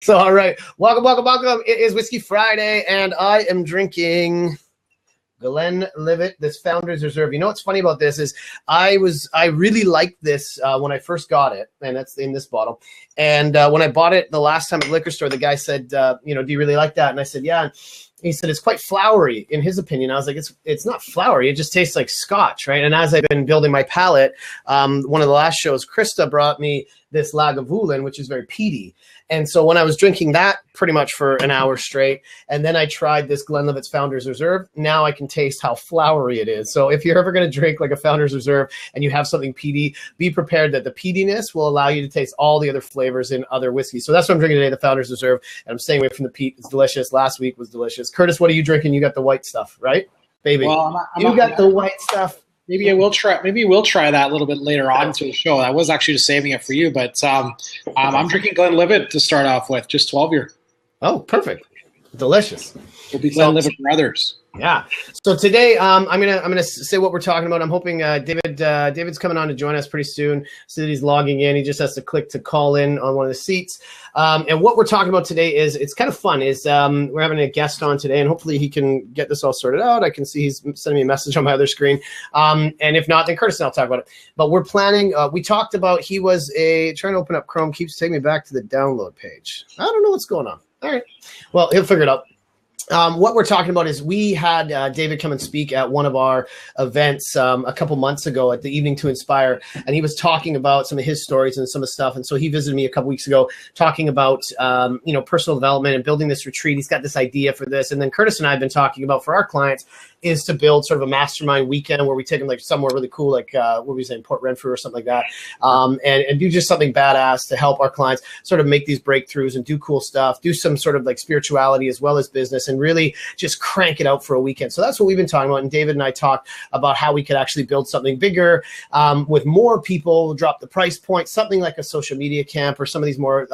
So, all right. Welcome. It is Whiskey Friday, and I am drinking Glenlivet, this Founders Reserve. You know what's funny about this is I really liked this when I first got it, and that's in this bottle. And when I bought it the last time at the liquor store, the guy said, do you really like that? And I said, yeah. He said it's quite flowery, in his opinion. I was like, it's not flowery. It just tastes like scotch, right? And as I've been building my palate, one of the last shows, Krista brought me this Lagavulin, which is very peaty. And so when I was drinking that pretty much for an hour straight, and then I tried this Glenlivet's Founders Reserve, now I can taste how flowery it is. So if you're ever going to drink like a Founders Reserve and you have something peaty, be prepared that the peatiness will allow you to taste all the other flavors in other whiskeys. So that's what I'm drinking today, the Founders Reserve, and I'm staying away from the peat. It's delicious. Last week was delicious. Curtis, what are you drinking? You got the white stuff, right? Baby, you got the white stuff. Maybe we'll try that a little bit later on to the show. I was actually just saving it for you, but I'm drinking Glenlivet to start off with, just 12-year. Oh, perfect, delicious. We'll be Glenlivet brothers. Yeah. So today, I'm gonna say what we're talking about. I'm hoping David's coming on to join us pretty soon. So that he's logging in. He just has to click to call in on one of the seats. And what we're talking about today is, it's kind of fun. We're having a guest on today, and hopefully he can get this all sorted out. I can see he's sending me a message on my other screen. And if not, then Curtis and I'll talk about it. But we're planning. We talked about trying to open up Chrome keeps taking me back to the download page. I don't know what's going on. All right. Well, he'll figure it out. What we're talking about is we had David come and speak at one of our events a couple months ago at the Evening to Inspire, and he was talking about some of his stories and some of the stuff. And so he visited me a couple weeks ago talking about personal development and building this retreat. He's got this idea for this, and then Curtis and I have been talking about for our clients is to build sort of a mastermind weekend where we take them like somewhere really cool, like what were we saying, Port Renfrew or something like that, and do just something badass to help our clients sort of make these breakthroughs and do cool stuff, do some sort of like spirituality as well as business, and really just crank it out for a weekend. So that's what we've been talking about. And David and I talked about how we could actually build something bigger with more people, drop the price point, something like a social media camp or some of these more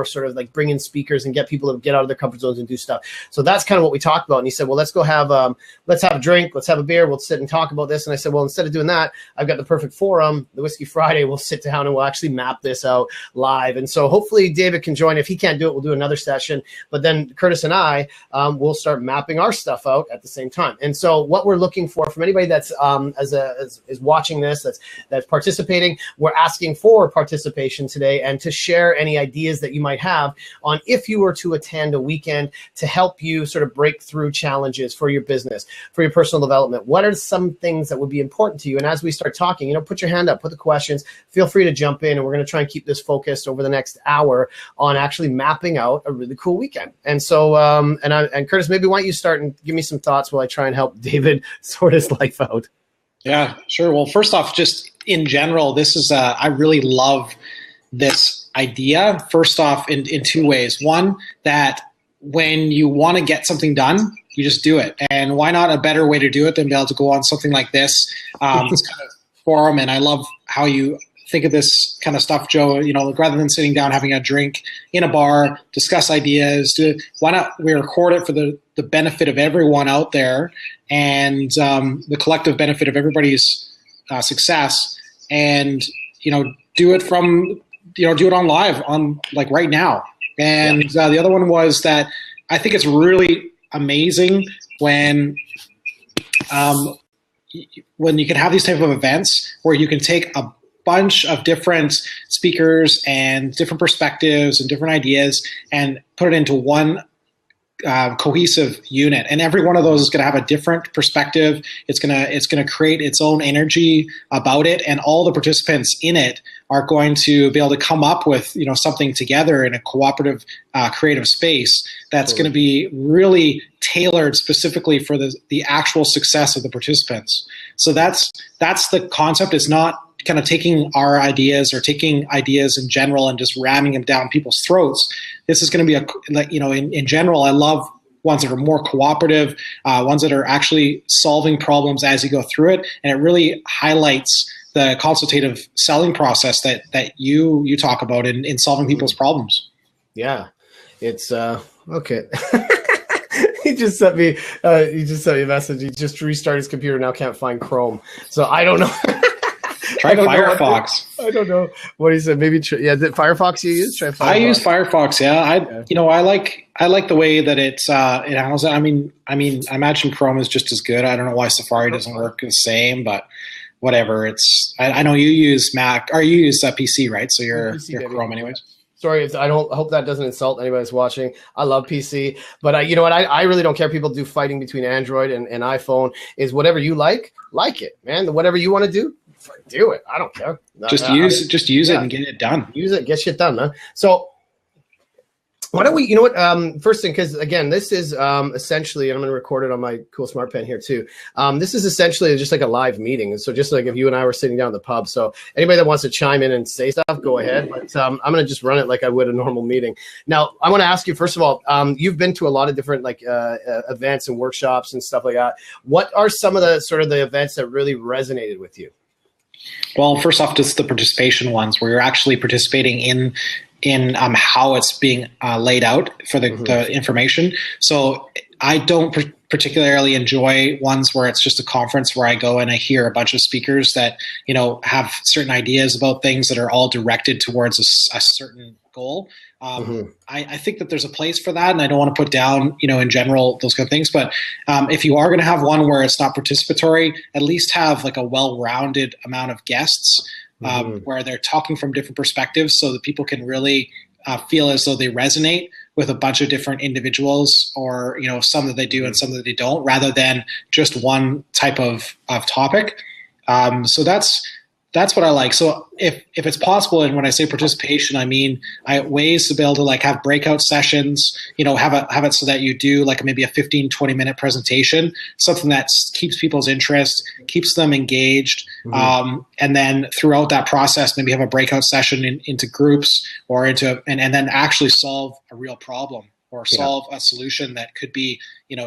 sort of like bring in speakers and get people to get out of their comfort zones and do stuff. So that's kind of what we talked about. And he said, well, let's have a drink, let's have a beer, we'll sit and talk about this. And I said, well, instead of doing that, I've got the perfect forum, the Whiskey Friday. We'll sit down and we'll actually map this out live. And so hopefully David can join. If he can't do it, we'll do another session. But then Curtis and I we'll start mapping our stuff out at the same time. And so what we're looking for from anybody that's is watching this, that's participating, we're asking for participation today and to share any ideas that you might have on if you were to attend a weekend to help you sort of break through challenges for your business, for your personal development. What are some things that would be important to you? And as we start talking, put your hand up, put the questions, feel free to jump in, and we're going to try and keep this focused over the next hour on actually mapping out a really cool weekend. And so, and Curtis, maybe why don't you start and give me some thoughts while I try and help David sort his life out. Yeah, sure. Well, first off, just in general, this is I really love this idea. First off, in two ways. One, that when you want to get something done, you just do it. And why not a better way to do it than be able to go on something like this, this kind of forum. And I love how you think of this kind of stuff, Joe, rather than sitting down, having a drink in a bar, discuss ideas, why not we record it for the benefit of everyone out there and the collective benefit of everybody's success, and, do it on live on like right now. And the other one was that I think it's really amazing when you can have these type of events where you can take a bunch of different speakers and different perspectives and different ideas and put it into one cohesive unit, and every one of those is going to have a different perspective. It's going to create its own energy about it, and all the participants in it are going to be able to come up with something together in a cooperative, creative space that's going to be really tailored specifically for the actual success of the participants. So that's the concept. It's not kind of taking our ideas or taking ideas in general and just ramming them down people's throats. This is going to be in general, I love ones that are more cooperative, ones that are actually solving problems as you go through it. And it really highlights the consultative selling process that you talk about in solving people's problems. Yeah, it's okay. He just sent me a message. He just restarted his computer, now can't find Chrome. So I don't know. Try Firefox. I don't know what he said. Maybe is it Firefox you use? Try Firefox. I use Firefox. Yeah, I like the way that it handles it. I mean, I imagine Chrome is just as good. I don't know why Safari doesn't work the same, but whatever. I know you use Mac or you use PC, right? So you're Chrome, anyways. Sorry, I hope that doesn't insult anybody who's watching. I love PC, but you know what? I really don't care. People do fighting between Android and iPhone. Is whatever you like it, man. Whatever you want to do it. I don't care. Just use it and get it done. Use it, get shit done, man. So why don't we, first thing, because again, this is essentially, and I'm going to record it on my cool smart pen here too. This is essentially just like a live meeting. So just like if you and I were sitting down at the pub. So anybody that wants to chime in and say stuff, go ahead. But I'm going to just run it like I would a normal meeting. Now, I want to ask you, first of all, you've been to a lot of different events and workshops and stuff like that. What are some of the sort of the events that really resonated with you? Well, first off, just the participation ones where you're actually participating in how it's being laid out for the information. So I don't particularly enjoy ones where it's just a conference where I go and I hear a bunch of speakers that, have certain ideas about things that are all directed towards a certain goal. I think that there's a place for that, and I don't want to put down, in general, those kind of things. But if you are going to have one where it's not participatory, at least have like a well-rounded amount of guests where they're talking from different perspectives so that people can really feel as though they resonate with a bunch of different individuals, or, some that they do and some that they don't, rather than just one type of topic. So that's what I like. So if it's possible, and when I say participation, I mean ways to be able to have breakout sessions, have it so that you do maybe a 15, 20-minute presentation, something that keeps people's interest, keeps them engaged. And then throughout that process, maybe have a breakout session into groups or and then actually solve a real problem or solve a solution that could be,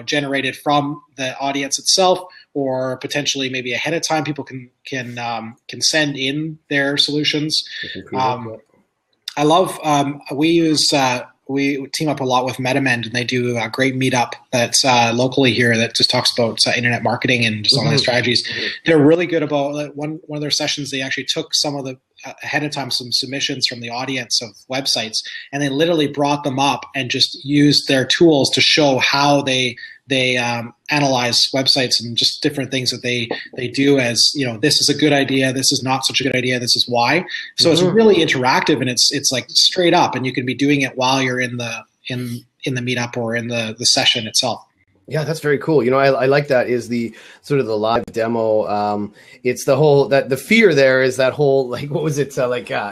generated from the audience itself, or potentially maybe ahead of time people can send in their solutions. I love we team up a lot with MetaMend, and they do a great meetup that's locally here that just talks about internet marketing and just online strategies. They're really good about one of their sessions. They actually took some of the ahead of time some submissions from the audience of websites, and they literally brought them up and just used their tools to show how they analyze websites and just different things that they do as, this is a good idea, this is not such a good idea, this is why. So it's really interactive, and it's like straight up, and you can be doing it while you're in the meetup or in the session itself. Yeah, that's very cool. I like that is the sort of the live demo. It's the whole the fear there is that whole, what was it?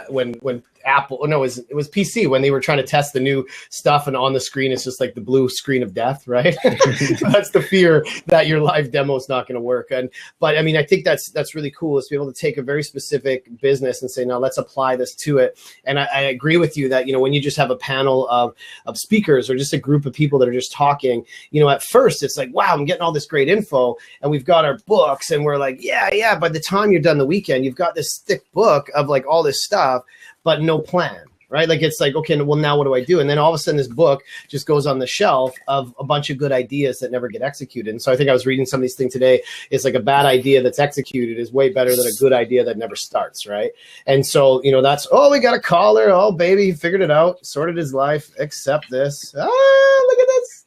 When Apple, no, it was PC when they were trying to test the new stuff, and on the screen it's just like the blue screen of death, right? So that's the fear that your live demo is not going to work. But I mean, I think that's really cool, is to be able to take a very specific business and say, now let's apply this to it. And I agree with you that, when you just have a panel of speakers or just a group of people that are just talking, at first it's like, wow, I'm getting all this great info, and we've got our books, and we're like, yeah. By the time you're done the weekend, you've got this thick book of all this stuff, but no plan, right? It's like, okay, well, now what do I do? And then all of a sudden this book just goes on the shelf of a bunch of good ideas that never get executed. And so I think I was reading some of these things today. It's like a bad idea that's executed is way better than a good idea that never starts, right? And so, that's, we got a caller. Oh, baby, he figured it out, sorted his life, accept this. Look at this.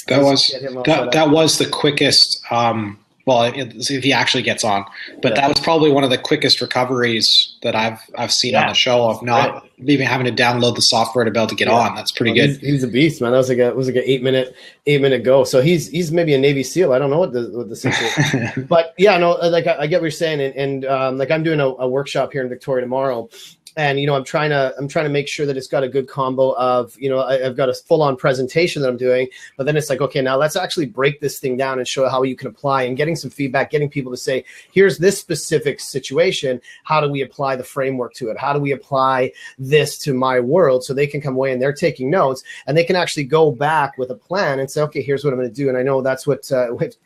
That was the quickest, if he actually gets on, but that was probably one of the quickest recoveries that I've seen on the show, of not even having to download the software to be able to get on. That's pretty good. He's a beast, man. That was like an 8 minute go. So he's maybe a Navy SEAL. I don't know what the situation, but I get what you're saying. And I'm doing a workshop here in Victoria tomorrow. And, I'm trying to make sure that it's got a good combo of, I've got a full on presentation that I'm doing, but then it's like, okay, now let's actually break this thing down and show how you can apply, and getting some feedback, getting people to say, here's this specific situation. How do we apply the framework to it? How do we apply this to my world? So they can come away and they're taking notes, and they can actually go back with a plan and say, okay, here's what I'm going to do. And I know that's what,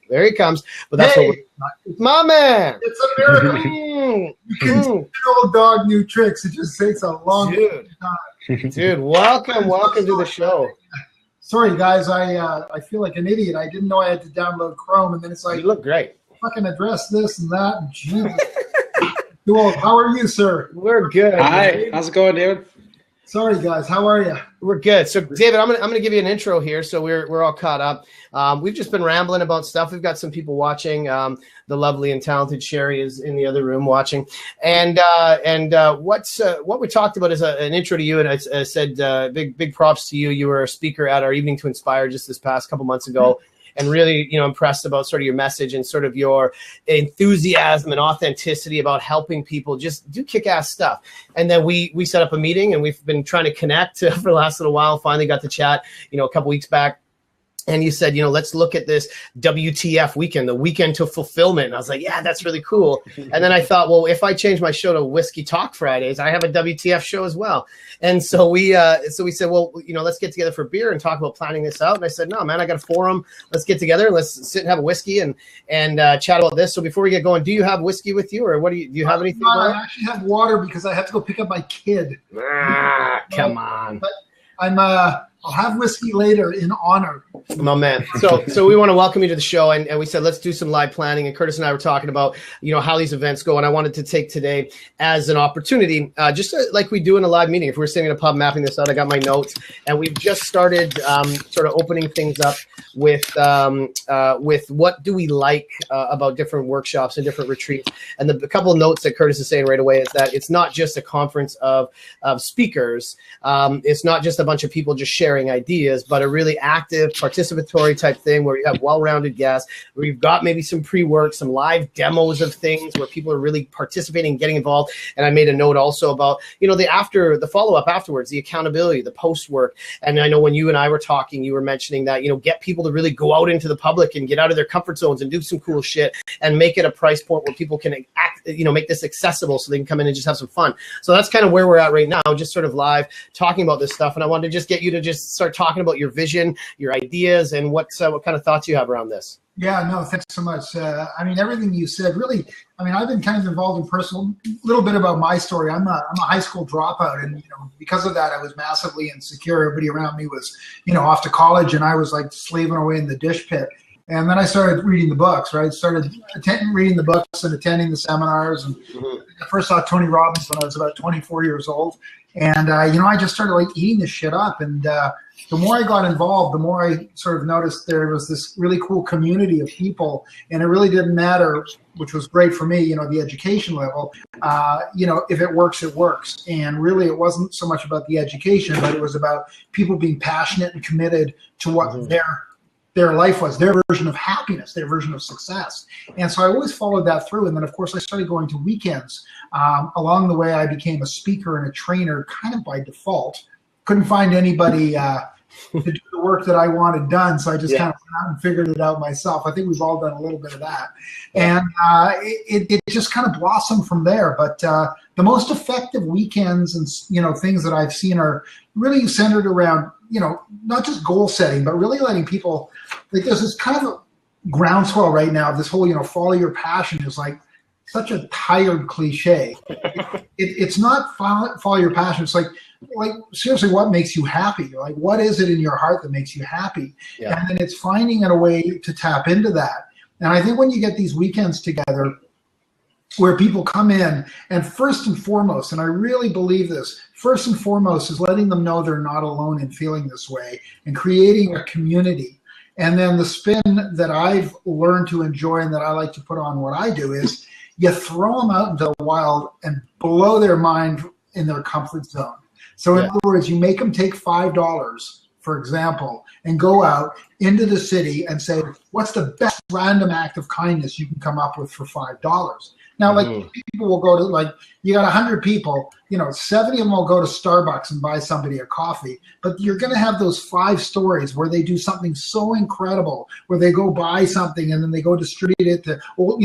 there he comes, but that's what my man. It's a miracle. You can teach old dog new tricks. It just takes a long time. Dude, welcome to the show. Sorry, guys. I feel like an idiot. I didn't know I had to download Chrome, and then it's like, you look great. fucking address this and that. And Jesus. Cool. How are you, sir? We're good. Hi. How's it going, David? Sorry, guys. How are you? We're good. So, David, I'm gonna give you an intro here, so we're all caught up. We've just been rambling about stuff. We've got some people watching. The lovely and talented Sherry is in the other room watching. And what we talked about is an intro to you. And I said big props to you. You were a speaker at our Evening to Inspire just this past couple months ago. And really, impressed about sort of your message and sort of your enthusiasm and authenticity about helping people just do kick-ass stuff. And then we set up a meeting, and we've been trying to connect for the last little while. Finally got to chat, a couple weeks back. And you said, let's look at this WTF weekend, the weekend to fulfillment. And I was like, yeah, that's really cool. And then I thought, well, if I change my show to Whiskey Talk Fridays, I have a WTF show as well. And so we said, well, let's get together for beer and talk about planning this out. And I said, no, man, I got a forum. Let's get together. Let's sit and have a whiskey and chat about this. So before we get going, do you have whiskey with you, or do you have anything? I actually have water because I have to go pick up my kid. Come on. But I'll have whiskey later in honor. My man. So we want to welcome you to the show, and we said let's do some live planning. And Curtis and I were talking about how these events go, and I wanted to take today as an opportunity, just like we do in a live meeting. If we're sitting in a pub mapping this out, I got my notes, and we've just started sort of opening things up with what do we like about different workshops and different retreats. And a couple of notes that Curtis is saying right away is that it's not just a conference of speakers. It's not just a bunch of people just sharing ideas, but a really active participatory type thing where you have well-rounded guests, where you've got maybe some pre-work, some live demos of things where people are really participating and getting involved. And I made a note also about, the follow-up afterwards, the accountability, the post-work. And I know when you and I were talking, you were mentioning that, get people to really go out into the public and get out of their comfort zones and do some cool shit and make it a price point where people can make this accessible so they can come in and just have some fun. So that's kind of where we're at right now, just sort of live talking about this stuff. And I wanted to just get you to just start talking about your vision, your ideas, and what kind of thoughts you have around this. Yeah, no, thanks so much. Everything you said, really, I've been kind of involved in personal, little bit about my story. I'm a high school dropout, and, because of that, I was massively insecure. Everybody around me was, off to college, and I was like slaving away in the dish pit. And then I started reading the books, right? Started reading the books and attending the seminars. And I first saw Tony Robbins when I was about 24 years old. And, I just started like eating this shit up. And the more I got involved, the more I sort of noticed there was this really cool community of people. And it really didn't matter, which was great for me, the education level. If it works, it works. And really, it wasn't so much about the education, but it was about people being passionate and committed to what their life was, their version of happiness, their version of success. And so I always followed that through. And then, of course, I started going to weekends. Along the way, I became a speaker and a trainer kind of by default. Couldn't find anybody to do the work that I wanted done. So I just kind of went out and figured it out myself. I think we've all done a little bit of that. And it just kind of blossomed from there. But the most effective weekends and, things that I've seen are really centered around, not just goal setting, but really letting people, like there's this kind of a groundswell right now. This whole, follow your passion is like such a tired cliche. It's not follow your passion. It's like seriously, what makes you happy? Like, what is it in your heart that makes you happy? Yeah. And then it's finding a way to tap into that. And I think when you get these weekends together where people come in, and first and foremost, and I really believe this, first and foremost is letting them know they're not alone in feeling this way and creating a community. And then the spin that I've learned to enjoy and that I like to put on what I do is you throw them out into the wild and blow their mind in their comfort zone. So in other words, you make them take $5, for example, and go out into the city and say, what's the best random act of kindness you can come up with for $5? Now, people will go to, you got 100 people, 70 of them will go to Starbucks and buy somebody a coffee, but you're going to have those 5 stories where they do something so incredible, where they go buy something and then they go distribute it to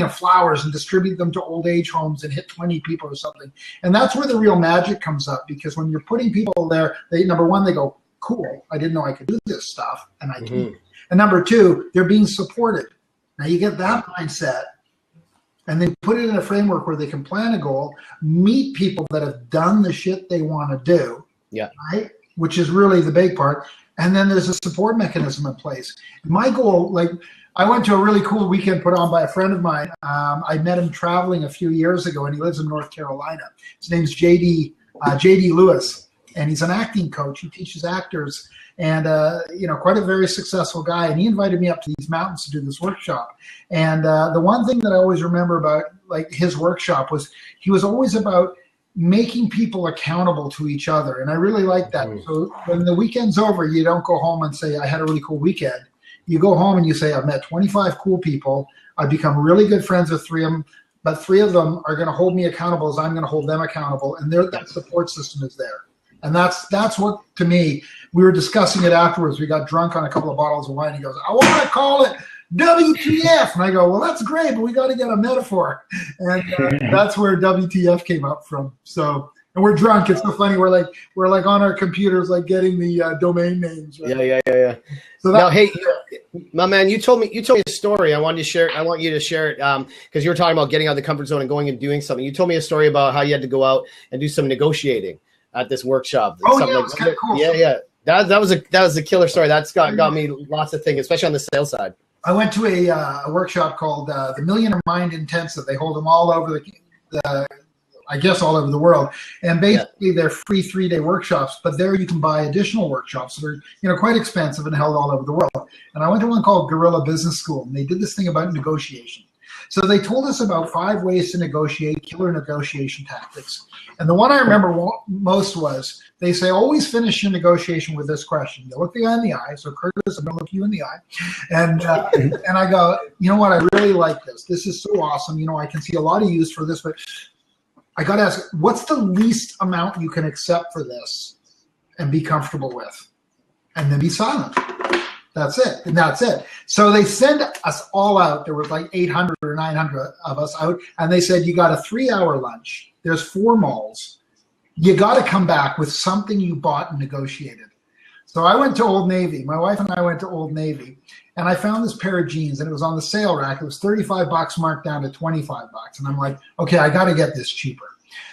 flowers and distribute them to old age homes and hit 20 people or something. And that's where the real magic comes up, because when you're putting people there, number one, they go, cool, I didn't know I could do this stuff, and I can. And number two, they're being supported. Now you get that mindset, and then put it in a framework where they can plan a goal, meet people that have done the shit they want to do, right? Which is really the big part. And then there's a support mechanism in place. My goal, like, I went to a really cool weekend put on by a friend of mine. I met him traveling a few years ago, and he lives in North Carolina. His name's JD Lewis, and he's an acting coach. He teaches actors, and quite a very successful guy. And he invited me up to these mountains to do this workshop. And the one thing that I always remember about like his workshop was he was always about making people accountable to each other. And I really like that. So when the weekend's over, you don't go home and say, I had a really cool weekend. You go home and you say, I've met 25 cool people. I've become really good friends with 3 of them, but 3 of them are going to hold me accountable as I'm going to hold them accountable. And that support system is there. And that's what, to me, we were discussing it afterwards. We got drunk on a couple of bottles of wine. He goes, I want to call it WTF. And I go, well, that's great, but we got to get a metaphor. And that's where WTF came up from. So, and we're drunk. It's so funny. We're like on our computers, like getting the domain names. Right? Yeah. So now, hey, my man, you told me a story. I want you to share it because you were talking about getting out of the comfort zone and going and doing something. You told me a story about how you had to go out and do some negotiating at this workshop. It's kind of cool. Yeah. That was a killer story. That's got me lots of things, especially on the sales side. I went to a workshop called the Millionaire Mind Intensive. They hold them all over all over the world. And basically they're free 3-day workshops, but there you can buy additional workshops that are, quite expensive and held all over the world. And I went to one called Guerrilla Business School, and they did this thing about negotiation. So they told us about 5 ways to negotiate, killer negotiation tactics. And the one I remember most was, they say, always finish your negotiation with this question. You look the guy in the eye. So Curtis, I'm going to look you in the eye. And and I go, you know what? I really like this. This is so awesome. I can see a lot of use for this, but I got to ask, what's the least amount you can accept for this and be comfortable with? And then be silent. That's it. And that's it. So they send us all out. There was like 800 or 900 of us out. And they said, you got a 3-hour lunch. There's 4 malls. You got to come back with something you bought and negotiated. So I went to Old Navy. My wife and I went to Old Navy. And I found this pair of jeans, and it was on the sale rack. It was $35 marked down to $25. And I'm like, okay, I got to get this cheaper.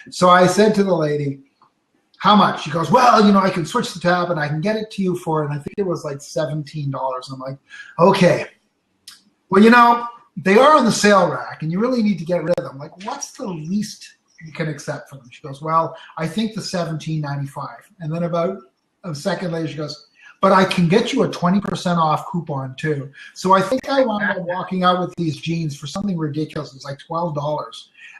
So I said to the lady, how much? She goes, well, I can switch the tab and I can get it to you for, and I think it was like $17. I'm like, okay. Well, they are on the sale rack and you really need to get rid of them. Like, what's the least you can accept for them? She goes, well, I think the $17.95. And then about a second later, she goes, but I can get you a 20% off coupon too. So I think I wound up walking out with these jeans for something ridiculous. It was like $12.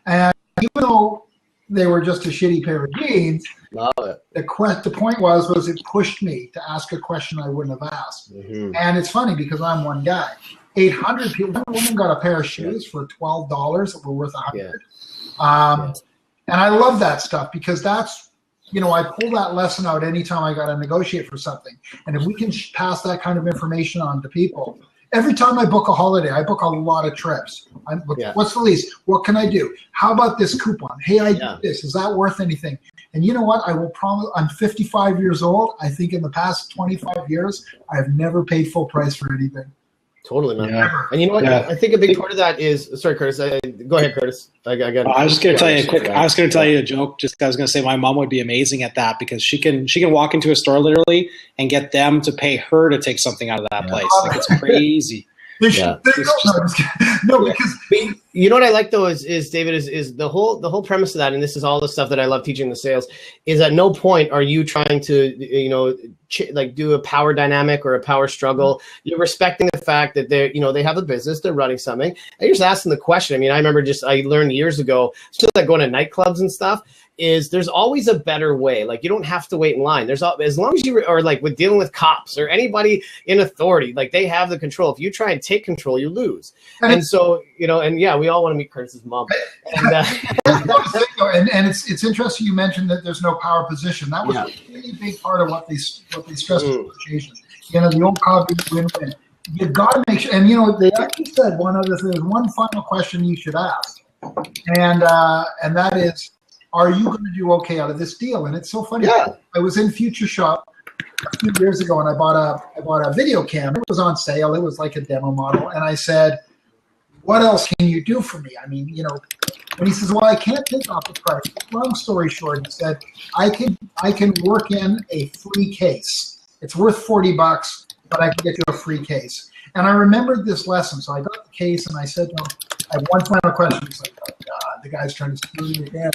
And even though they were just a shitty pair of jeans, love it. The point was it pushed me to ask a question I wouldn't have asked. Mm-hmm. And it's funny because I'm one guy. 800 people. One woman got a pair of shoes for $12 that were worth $100. And I love that stuff because that's, I pull that lesson out anytime I got to negotiate for something. And if we can pass that kind of information on to people, every time I book a holiday, I book a lot of trips. What's the least? What can I do? How about this coupon? Hey, I did this. Is that worth anything? And you know what? I will promise. I'm 55 years old. I think in the past 25 years, I've never paid full price for anything. Totally, man. Yeah. And you know what? Yeah. I think a big part of that is. Sorry, Curtis. Go ahead, Curtis. I was just going to tell you a quick. I was going to tell you a joke. I was going to say my mom would be amazing at that because she can walk into a store literally and get them to pay her to take something out of that place. Like, it's crazy. No, because you know what I like though is David is the whole premise of that, and this is all the stuff that I love teaching the sales, is at no point are you trying to do a power dynamic or a power struggle. You're respecting the fact that they have a business, they're running something, and you're just asking the question. I mean, I remember I learned years ago, just like going to nightclubs and stuff, is there's always a better way. Like, you don't have to wait in line. As long as you are like with dealing with cops or anybody in authority, like they have the control. If you try and take control, you lose. And so, we all want to meet Curtis's mom. And it's interesting you mentioned that there's no power position. That was a really big part of what they stressed in negotiation. The old copy win-win. You got to make sure, and they actually said one other thing. There's one final question you should ask, and that is, are you going to do okay out of this deal? And it's so funny. Yeah. I was in Future Shop a few years ago, and I bought a video camera. It was on sale. It was like a demo model, and I said, "What else can you do for me?" I mean, And he says, "Well, I can't take off the price." Long story short, he said, "I can work in a free case." It's worth $40, but I can get you a free case. And I remembered this lesson. So I got the case and I said to him, I have one final question. He's like, oh God, the guy's trying to screw me again.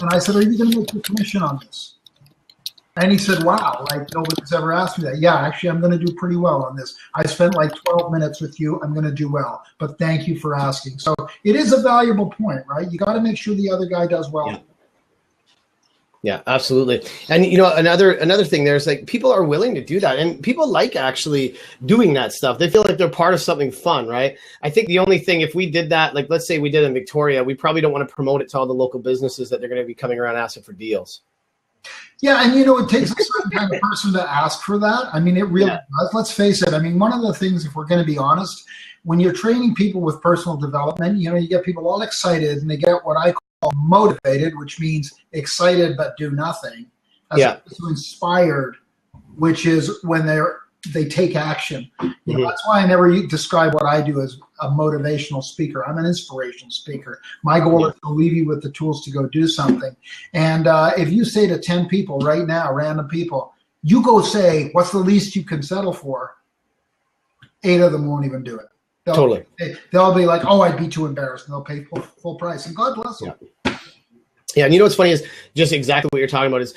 And I said, are you going to make your commission on this? And he said, wow, like nobody's ever asked me that. Yeah, actually, I'm going to do pretty well on this. I spent like 12 minutes with you. I'm going to do well. But thank you for asking. So it is a valuable point, right? You got to make sure the other guy does well. Yeah. Yeah, absolutely. And you know, another thing there's like people are willing to do that, and people like actually doing that stuff. They feel like they're part of something fun, right? I think the only thing, if we did that, like let's say we did in Victoria, we probably don't want to promote it to all the local businesses that they're going to be coming around asking for deals. Yeah, and you know, it takes a certain kind of person to ask for that. I mean, it really does. Let's face it. I mean, one of the things, if we're going to be honest, when you're training people with personal development, you know, you get people all excited and they get what I call motivated, which means excited but do nothing, as opposed to inspired, which is when they take action. You know, that's why I never describe what I do as a motivational speaker. I'm an inspirational speaker. My goal is to leave you with the tools to go do something. And if you say to 10 people right now, random people, you go say, what's the least you can settle for? 8 of them won't even do it. They'll be like, oh, I'd be too embarrassed. And they'll pay full price. And God bless them. Yeah, and you know what's funny is just exactly what you're talking about is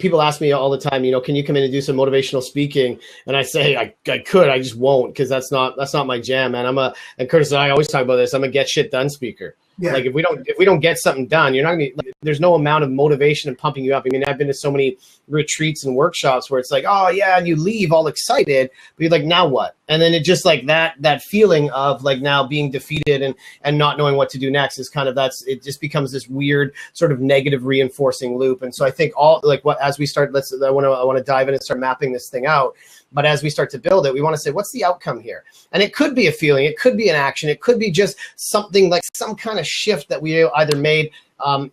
people ask me all the time, you know, can you come in and do some motivational speaking? And I say I could, I just won't, because that's not my jam, man. And Curtis and I always talk about this. I'm a get shit done speaker. Yeah. Like if we don't get something done, you're not gonna. Like, there's no amount of motivation and pumping you up. I mean, I've been to so many retreats and workshops where it's like, oh yeah, and you leave all excited, but you're like, now what? And then it just like that feeling of like now being defeated and not knowing what to do next is kind of it just becomes this weird sort of negative reinforcing loop. And so I think as we start, I want to dive in and start mapping this thing out. But as we start to build it, we want to say, what's the outcome here? And it could be a feeling, it could be an action, it could be just something like some kind of shift that we either made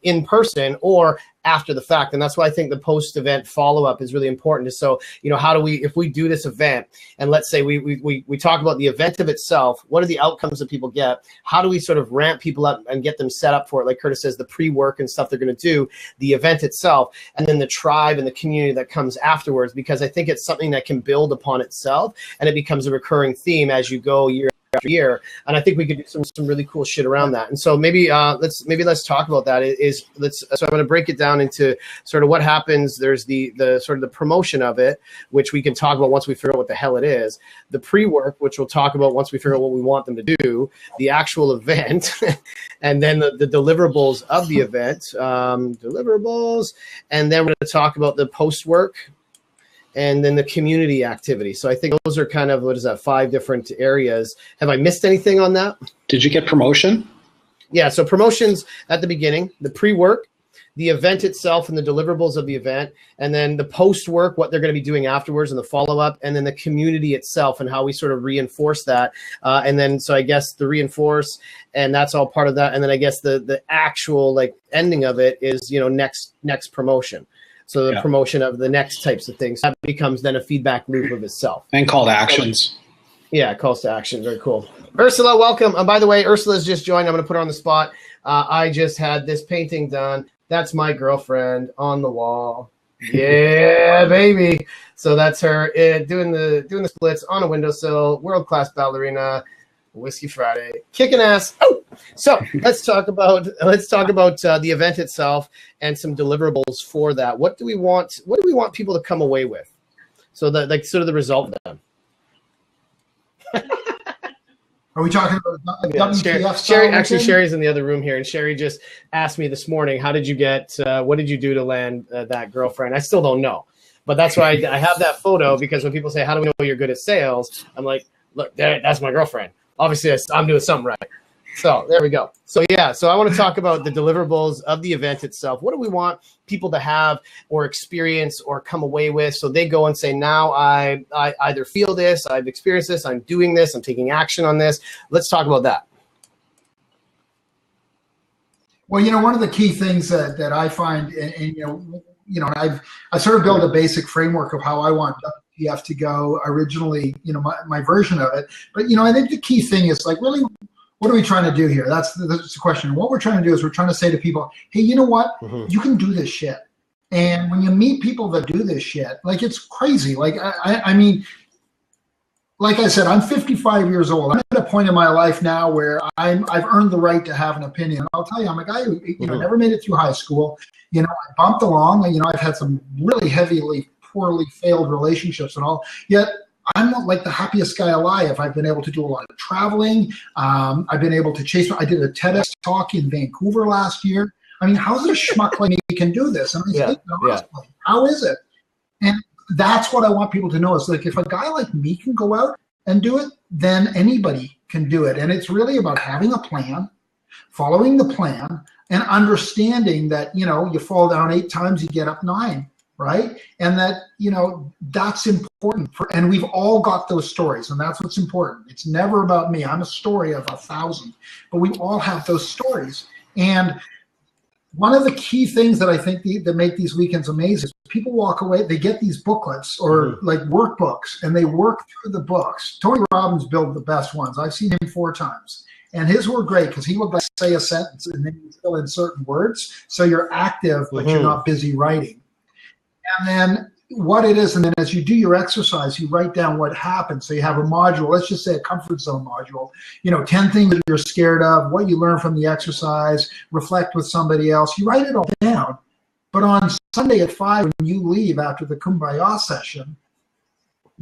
in person or after the fact. And that's why I think the post-event follow-up is really important. So, you know, if we do this event and let's say we talk about the event of itself, what are the outcomes that people get? How do we sort of ramp people up and get them set up for it? Like Curtis says, the pre-work and stuff they're going to do, the event itself, and then the tribe and the community that comes afterwards, because I think it's something that can build upon itself and it becomes a recurring theme as you go year after year. And I think we could do some really cool shit around that. And so maybe let's talk about that. So I'm going to break it down into sort of what happens. There's the sort of the promotion of it, which we can talk about once we figure out what the hell it is. The pre-work, which we'll talk about once we figure out what we want them to do. The actual event, and then the deliverables of the event, deliverables, and then we're going to talk about the post-work. And then the community activity. So I think those are kind of, 5 different areas. Have I missed anything on that? Did you get promotion? Yeah, so promotions at the beginning, the pre-work, the event itself and the deliverables of the event, and then the post-work, what they're going to be doing afterwards and the follow-up, and then the community itself and how we sort of reinforce that. And then, so I guess the reinforce, and that's all part of that. And then I guess the actual like ending of it is, you know, next promotion. So the promotion of the next types of things, that becomes then a feedback loop of itself. And call to actions. Yeah, calls to action. Very cool. Ursula, welcome. By the way, Ursula's just joined. I'm going to put her on the spot. I just had this painting done. That's my girlfriend on the wall. Yeah, baby. So that's her doing the splits on a windowsill. World-class ballerina. Whiskey Friday, kicking ass. Oh, so let's talk about the event itself and some deliverables for that. What do we want people to come away with? So that like sort of the result then. Are we talking about WTF? Sherry's in the other room here, and Sherry just asked me this morning, "How did you get? What did you do to land that girlfriend?" I still don't know, but that's why I have that photo, because when people say, "How do we know you're good at sales?" I'm like, "Look, that's my girlfriend. Obviously, I'm doing something right." So there we go. So yeah, so I want to talk about the deliverables of the event itself. What do we want people to have or experience or come away with? So they go and say, now I either feel this, I've experienced this, I'm doing this, I'm taking action on this. Let's talk about that. Well, you know, one of the key things that I find, and you know, I sort of built a basic framework of how I want WTF to go originally, you know, my version of it. But, you know, I think the key thing is like, really, what are we trying to do here? That's the question. What we're trying to do is we're trying to say to people, hey, you know what? You can do this shit. And when you meet people that do this shit, like, it's crazy. Like, I mean, like I said, I'm 55 years old. I'm at a point in my life now where I've earned the right to have an opinion. And I'll tell you, I'm a guy who, never made it through high school. I bumped along. I've had some really heavily, poorly failed relationships and all. Yet I'm not like the happiest guy alive. I've been able to do a lot of traveling. I've been able to chase. I did a TEDx talk in Vancouver last year. I mean, how's a schmuck like me can do this? And I said, how is it? And that's what I want people to know is, like, if a guy like me can go out and do it, then anybody can do it. And it's really about having a plan, following the plan, and understanding that, you fall down 8 times, you get up 9, right? And that, that's important and we've all got those stories, and that's what's important. It's never about me. I'm a story of 1,000, but we all have those stories. And one of the key things that I think that make these weekends amazing is people walk away, they get these booklets or like workbooks, and they work through the books. Tony Robbins built the best ones. I've seen him 4 times. And his were great because he would say a sentence and then you fill in certain words. So you're active, but you're not busy writing. And then what it is, and then as you do your exercise, you write down what happened. So you have a module, let's just say a comfort zone module, 10 things that you're scared of, what you learn from the exercise, reflect with somebody else. You write it all down. But on Sunday at 5, when you leave after the Kumbaya session,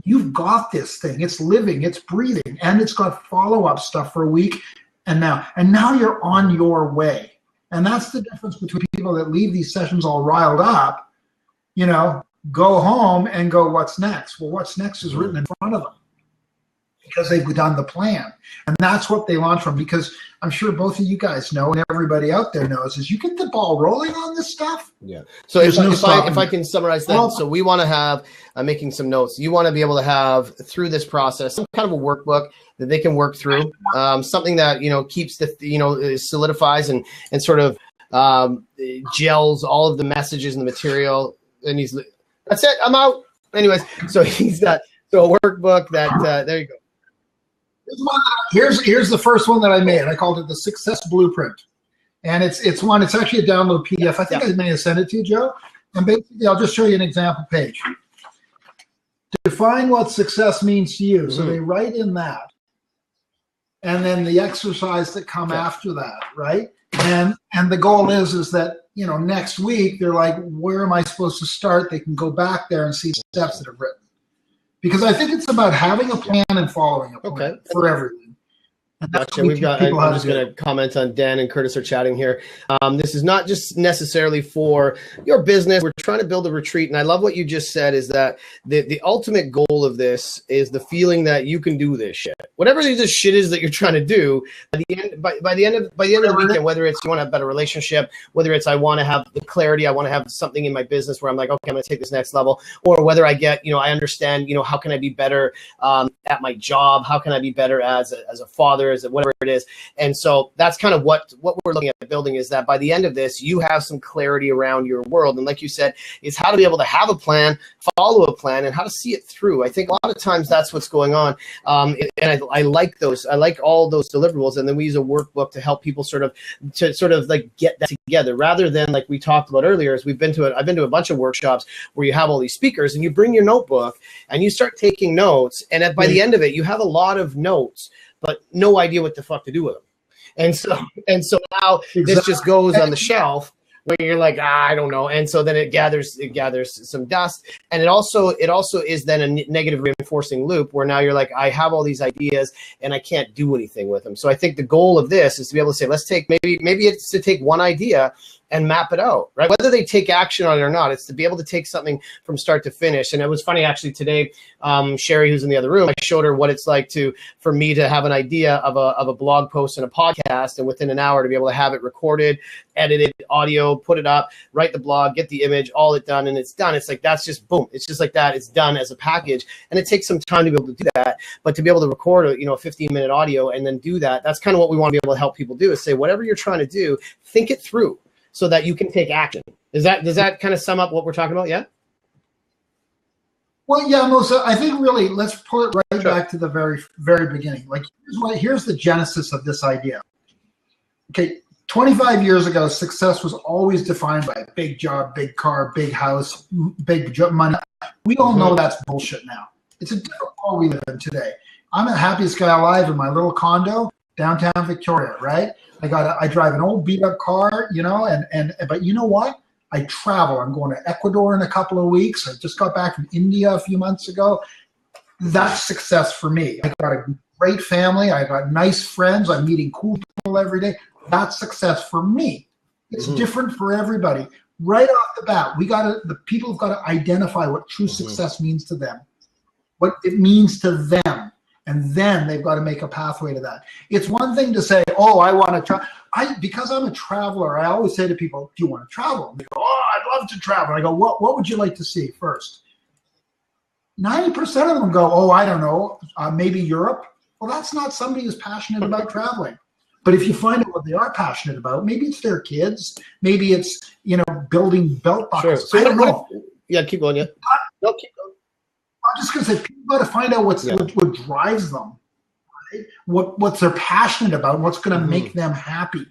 you've got this thing. It's living, it's breathing, and it's got follow-up stuff for a week. And now you're on your way. And that's the difference between people that leave these sessions all riled up, go home and go, what's next? Well, what's next is written in front of them because they've done the plan. And that's what they launch from, because I'm sure both of you guys know, and everybody out there knows, is you get the ball rolling on this stuff. Yeah. So if I can summarize that, so we want to have, I'm making some notes. You want to be able to have through this process some kind of a workbook that they can work through, something that, keeps the, solidifies and sort of gels all of the messages and the material. And that's it. I'm out. Anyways, so he's got a workbook that there you go. Here's the first one that I made. I called it the Success Blueprint, and it's actually a download PDF. I think I may have sent it to you, Joe. And basically, I'll just show you an example page. Define what success means to you. So they write in that, and then the exercise that come after that, right? And the goal is that, next week they're like, where am I supposed to start? They can go back there and see the steps that I've written. Because I think it's about having a plan and following a plan for everything. Gotcha. I'm just going to comment on Dan and Curtis are chatting here. This is not just necessarily for your business. We're trying to build a retreat. And I love what you just said is that the ultimate goal of this is the feeling that you can do this shit. Whatever this shit is that you're trying to do, by the end of the weekend, whether it's you want to have a better relationship, whether it's I want to have the clarity, I want to have something in my business where I'm like, okay, I'm going to take this next level, or whether I get, I understand, how can I be better at my job? How can I be better as a father? Whatever it is. And so that's kind of what we're looking at building, is that by the end of this, you have some clarity around your world. And like you said, is how to be able to have a plan, follow a plan, and how to see it through. I think a lot of times that's what's going on. And I like those. I like all those deliverables. And then we use a workbook to help people sort of like get that together, rather than like we talked about earlier, is I've been to a bunch of workshops where you have all these speakers and you bring your notebook and you start taking notes. And by the end of it, you have a lot of notes, but no idea what the fuck to do with them. And so now this just goes on the shelf where you're like, I don't know. And so then it gathers some dust. And it also is then a negative reinforcing loop where now you're like, I have all these ideas and I can't do anything with them. So I think the goal of this is to be able to say, let's take, maybe it's to take one idea and map it out, right? Whether they take action on it or not, it's to be able to take something from start to finish. And it was funny, actually, today, Sherry, who's in the other room, I showed her what it's like for me to have an idea of a blog post and a podcast, and within an hour to be able to have it recorded, edited, audio, put it up, write the blog, get the image, all it done, and it's done. It's like, that's just boom. It's just like that. It's done as a package. And it takes some time to be able to do that. But to be able to record a 15-minute audio and then do that, that's kind of what we want to be able to help people do, is say, whatever you're trying to do, think it through, so that you can take action. Does that kind of sum up what we're talking about? Yeah. Well, yeah, Melissa, I think really let's pull it right back to the very, very beginning. Like, here's the genesis of this idea. Okay, 25 years ago, success was always defined by a big job, big car, big house, big money. We all know that's bullshit now. It's a different world we live in today. I'm the happiest guy alive in my little condo, downtown Victoria, right? I drive an old beat up car, you know, but you know what? I travel. I'm going to Ecuador in a couple of weeks. I just got back from India a few months ago. That's success for me. I got a great family. I got nice friends. I'm meeting cool people every day. That's success for me. It's different for everybody. Right off the bat, the people have got to identify what true success means to them, what it means to them. And then they've got to make a pathway to that. It's one thing to say, oh, I want to travel. Because I'm a traveler, I always say to people, do you want to travel? And they go, oh, I'd love to travel. And I go, what would you like to see first? 90% of them go, oh, I don't know, maybe Europe. Well, that's not somebody who's passionate about traveling. But if you find out what they are passionate about, maybe it's their kids, maybe it's, you know, building belt buckles. Sure. So I don't know. Yeah, keep going. Yeah. No, keep going. I'm just going to say, people got to find out what drives them, right? What they're passionate about, and what's going to make them happy.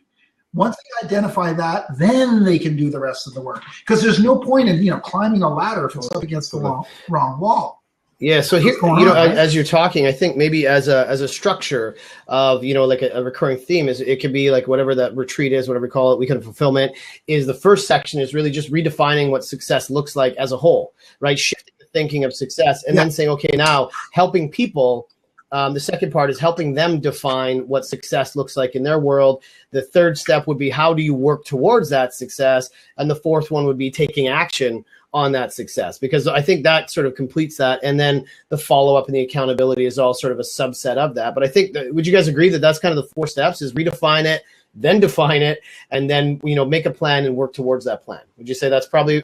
Once they identify that, then they can do the rest of the work. Because there's no point in, you know, climbing a ladder if it's up against the wrong wall. Yeah. So here, you know, as you're talking, I think maybe as a structure of, you know, like a recurring theme is it could be like whatever that retreat is, whatever we call it, weekend of fulfillment, is the first section is really just redefining what success looks like as a whole, right? Shifting the thinking of success and then saying, okay, now helping people. The second part is helping them define what success looks like in their world. The third step would be how do you work towards that success? And the fourth one would be taking action on that success, because I think that sort of completes that. And then the follow-up and the accountability is all sort of a subset of that. But I think would you guys agree that that's kind of the 4 steps is redefine it, then define it, and then, you know, make a plan and work towards that plan? Would you say that's probably...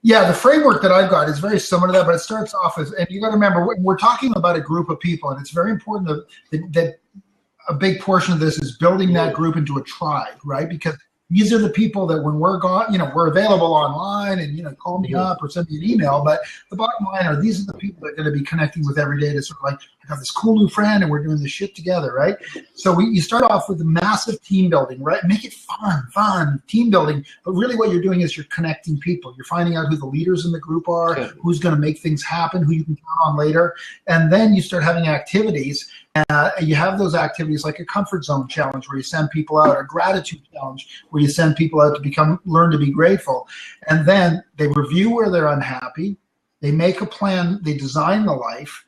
Yeah, the framework that I've got is very similar to that, but it starts off as, and you got to remember, we're talking about a group of people, and it's very important that a big portion of this is building that group into a tribe, right? Because these are the people that when we're gone, you know, we're available online and, you know, call me up or send me an email. But the bottom line are these are the people that are going to be connecting with every day to sort of like, I got this cool new friend and we're doing this shit together, right? So you start off with a massive team building, right? Make it fun, team building. But really what you're doing is you're connecting people. You're finding out who the leaders in the group are, who's going to make things happen, who you can count on later. And then you start having activities. You have those activities like a comfort zone challenge where you send people out, a gratitude challenge where you send people out to learn to be grateful. And then they review where they're unhappy. They make a plan. They design the life.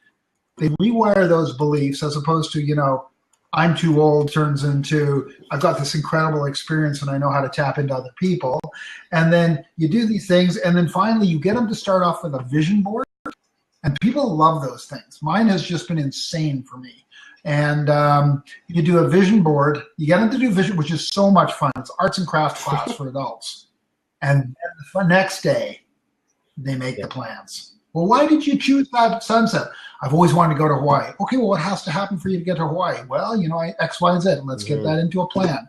They rewire those beliefs as opposed to, you know, I'm too old turns into I've got this incredible experience and I know how to tap into other people. And then you do these things. And then finally you get them to start off with a vision board. And people love those things. Mine has just been insane for me. And you do a vision board. You get them to do vision, which is so much fun. It's arts and crafts class for adults. And then the next day, they make the plans. Well, why did you choose that sunset? I've always wanted to go to Hawaii. Okay, well, what has to happen for you to get to Hawaii? Well, you know, X, Y, and Z. Let's get that into a plan.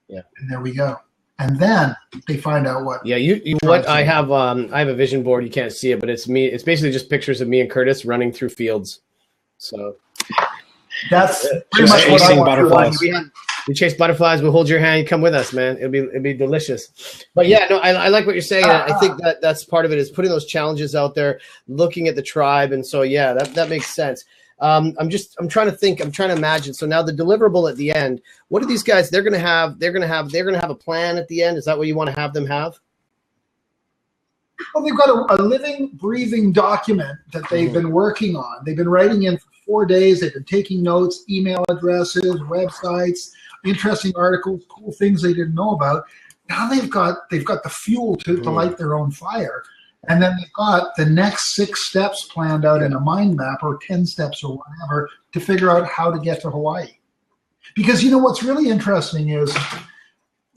Yeah. And there we go. And then they find out what. Yeah, what I have a vision board. You can't see it, but it's me. It's basically just pictures of me and Curtis running through fields. So that's pretty much what I want. Butterflies. We chase butterflies. We'll hold your hand. Come with us, man. It'll be delicious. But yeah, no, I like what you're saying. I think that's part of it is putting those challenges out there, looking at the tribe, and so yeah, that makes sense. I'm trying to think. I'm trying to imagine. So now the deliverable at the end. What are these guys? They're gonna have a plan at the end. Is that what you want to have them have? Well, they've got a living, breathing document that they've been working on. They've been writing in for 4 days. They've been taking notes, email addresses, websites, interesting articles, cool things they didn't know about. Now they've got the fuel to light their own fire. And then they've got the next 6 steps planned out in a mind map or 10 steps or whatever to figure out how to get to Hawaii. Because you know what's really interesting is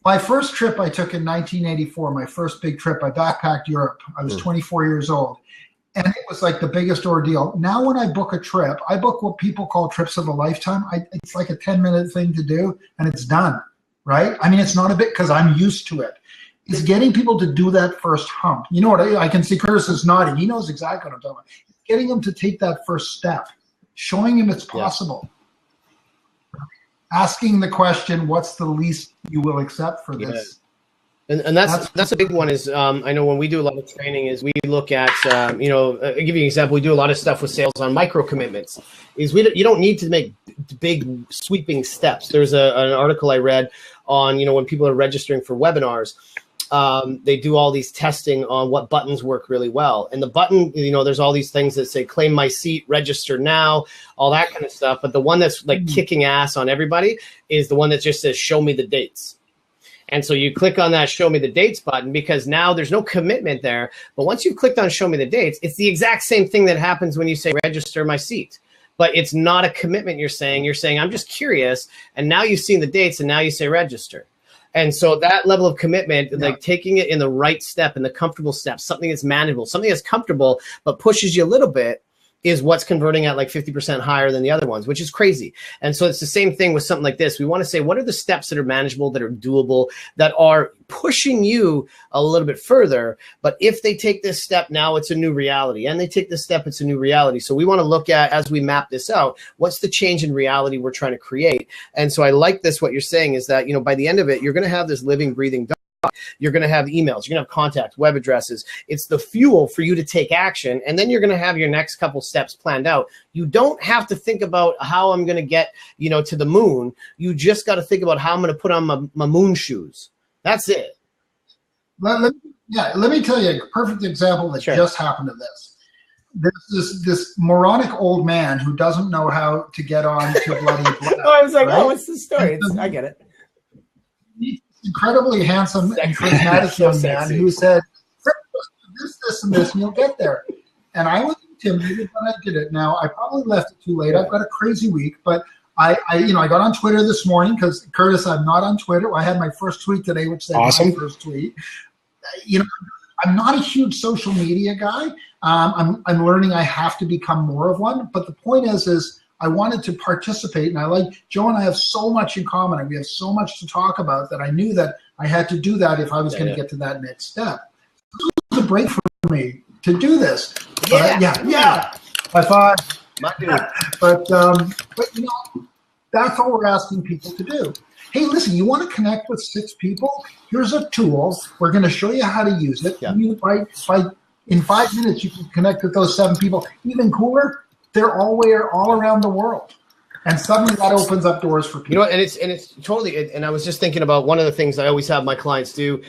my first trip I took in 1984, my first big trip, I backpacked Europe. I was 24 years old. And it was like the biggest ordeal. Now when I book a trip, I book what people call trips of a lifetime. It's like a 10-minute thing to do, and it's done, right? I mean, it's not a bit because I'm used to it. It's getting people to do that first hump. You know what? I can see Curtis is nodding. He knows exactly what I'm talking about. Getting them to take that first step, showing him it's possible. asking the question, what's the least you will accept for this? And that's a big one is I know when we do a lot of training is we look at I'll give you an example. We do a lot of stuff with sales on micro commitments. You don't need to make big sweeping steps. There's an article I read on when people are registering for webinars. They do all these testing on what buttons work really well. And the button, there's all these things that say claim my seat, register now, all that kind of stuff. But the one that's like kicking ass on everybody is the one that just says show me the dates. And so you click on that show me the dates button because now there's no commitment there. But once you've clicked on show me the dates, it's the exact same thing that happens when you say register my seat. But it's not a commitment you're saying. You're saying I'm just curious. And now you've seen the dates and now you say register. And so that level of commitment, like taking it in the right step, in the comfortable step, something that's manageable, something that's comfortable but pushes you a little bit, is what's converting at like 50% higher than the other ones, which is crazy. And so it's the same thing with something like this. We want to say, what are the steps that are manageable, that are doable, that are pushing you a little bit further? But if they take this step, now it's a new reality. And they take this step, it's a new reality. So we want to look at, as we map this out, what's the change in reality we're trying to create? And so I like this, what you're saying is that, by the end of it, you're going to have this living, breathing document. You're going to have emails, you're going to have contact, web addresses. It's the fuel for you to take action. And then you're going to have your next couple steps planned out. You don't have to think about how I'm going to get, to the moon. You just got to think about how I'm going to put on my moon shoes. That's it. Let me tell you a perfect example that just happened to this. There's this moronic old man who doesn't know how to get on to bloody blood. I was like, oh, what's the story? I get it. Incredibly handsome and charismatic young man who said, this, and this, and you'll get there. And I was intimidated when I did it. Now, I probably left it too late. I've got a crazy week, but I got on Twitter this morning because, Curtis, I'm not on Twitter. I had my first tweet today, which said my first tweet. I'm not a huge social media guy. I'm learning I have to become more of one. But the point is I wanted to participate, and Joe and I have so much in common, and we have so much to talk about that I knew that I had to do that if I was going to get to that next step. It was a break for me to do this. Yeah. High five. But that's all we're asking people to do. Hey, listen, you want to connect with 6 people? Here's a tool. We're going to show you how to use it. Yeah. In 5 minutes, you can connect with those 7 people. Even cooler, they're all around the world. And suddenly that opens up doors for people. And it's totally, and I was just thinking about one of the things I always have my clients do,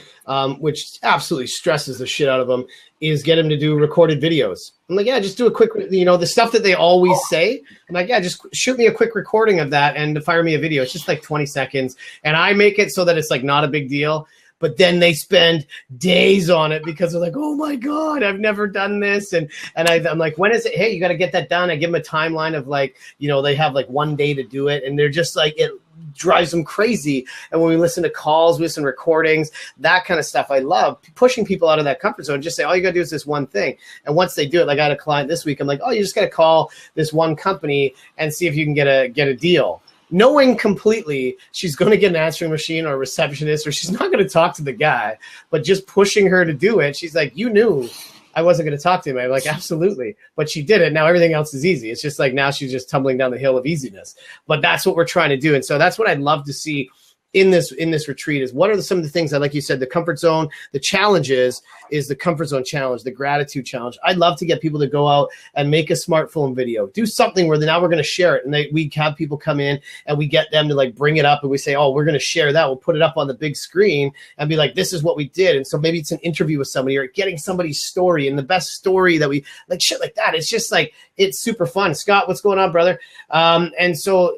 which absolutely stresses the shit out of them, is get them to do recorded videos. I'm like, yeah, just do a quick, the stuff that they always say. I'm like, yeah, just shoot me a quick recording of that and fire me a video. It's just like 20 seconds. And I make it so that it's like not a big deal. But then they spend days on it because they're like, oh my God, I've never done this. And I'm like, when is it? Hey, you got to get that done. I give them a timeline of like, they have like 1 day to do it. And they're just like, it drives them crazy. And when we listen to calls, we listen to recordings, that kind of stuff, I love pushing people out of that comfort zone. Just say, all you got to do is this one thing. And once they do it, like I had a client this week, I'm like, oh, you just got to call this one company and see if you can get a deal. Knowing completely she's going to get an answering machine or a receptionist, or she's not going to talk to the guy, but just pushing her to do it. She's like, you knew I wasn't going to talk to him. I'm like, absolutely. But she did it. Now everything else is easy. It's just like now she's just tumbling down the hill of easiness. But that's what we're trying to do. And so that's what I'd love to see in this retreat is what are some of the things that, like you said, the comfort zone, the challenges is the comfort zone challenge, the gratitude challenge. I'd love to get people to go out and make a smartphone video, do something where now we're going to share it. And we have people come in and we get them to like bring it up and we say, oh, we're going to share that. We'll put it up on the big screen and be like, this is what we did. And so maybe it's an interview with somebody or getting somebody's story, and the best story that we like, shit like that. It's just like, it's super fun. Scott, what's going on, brother? And so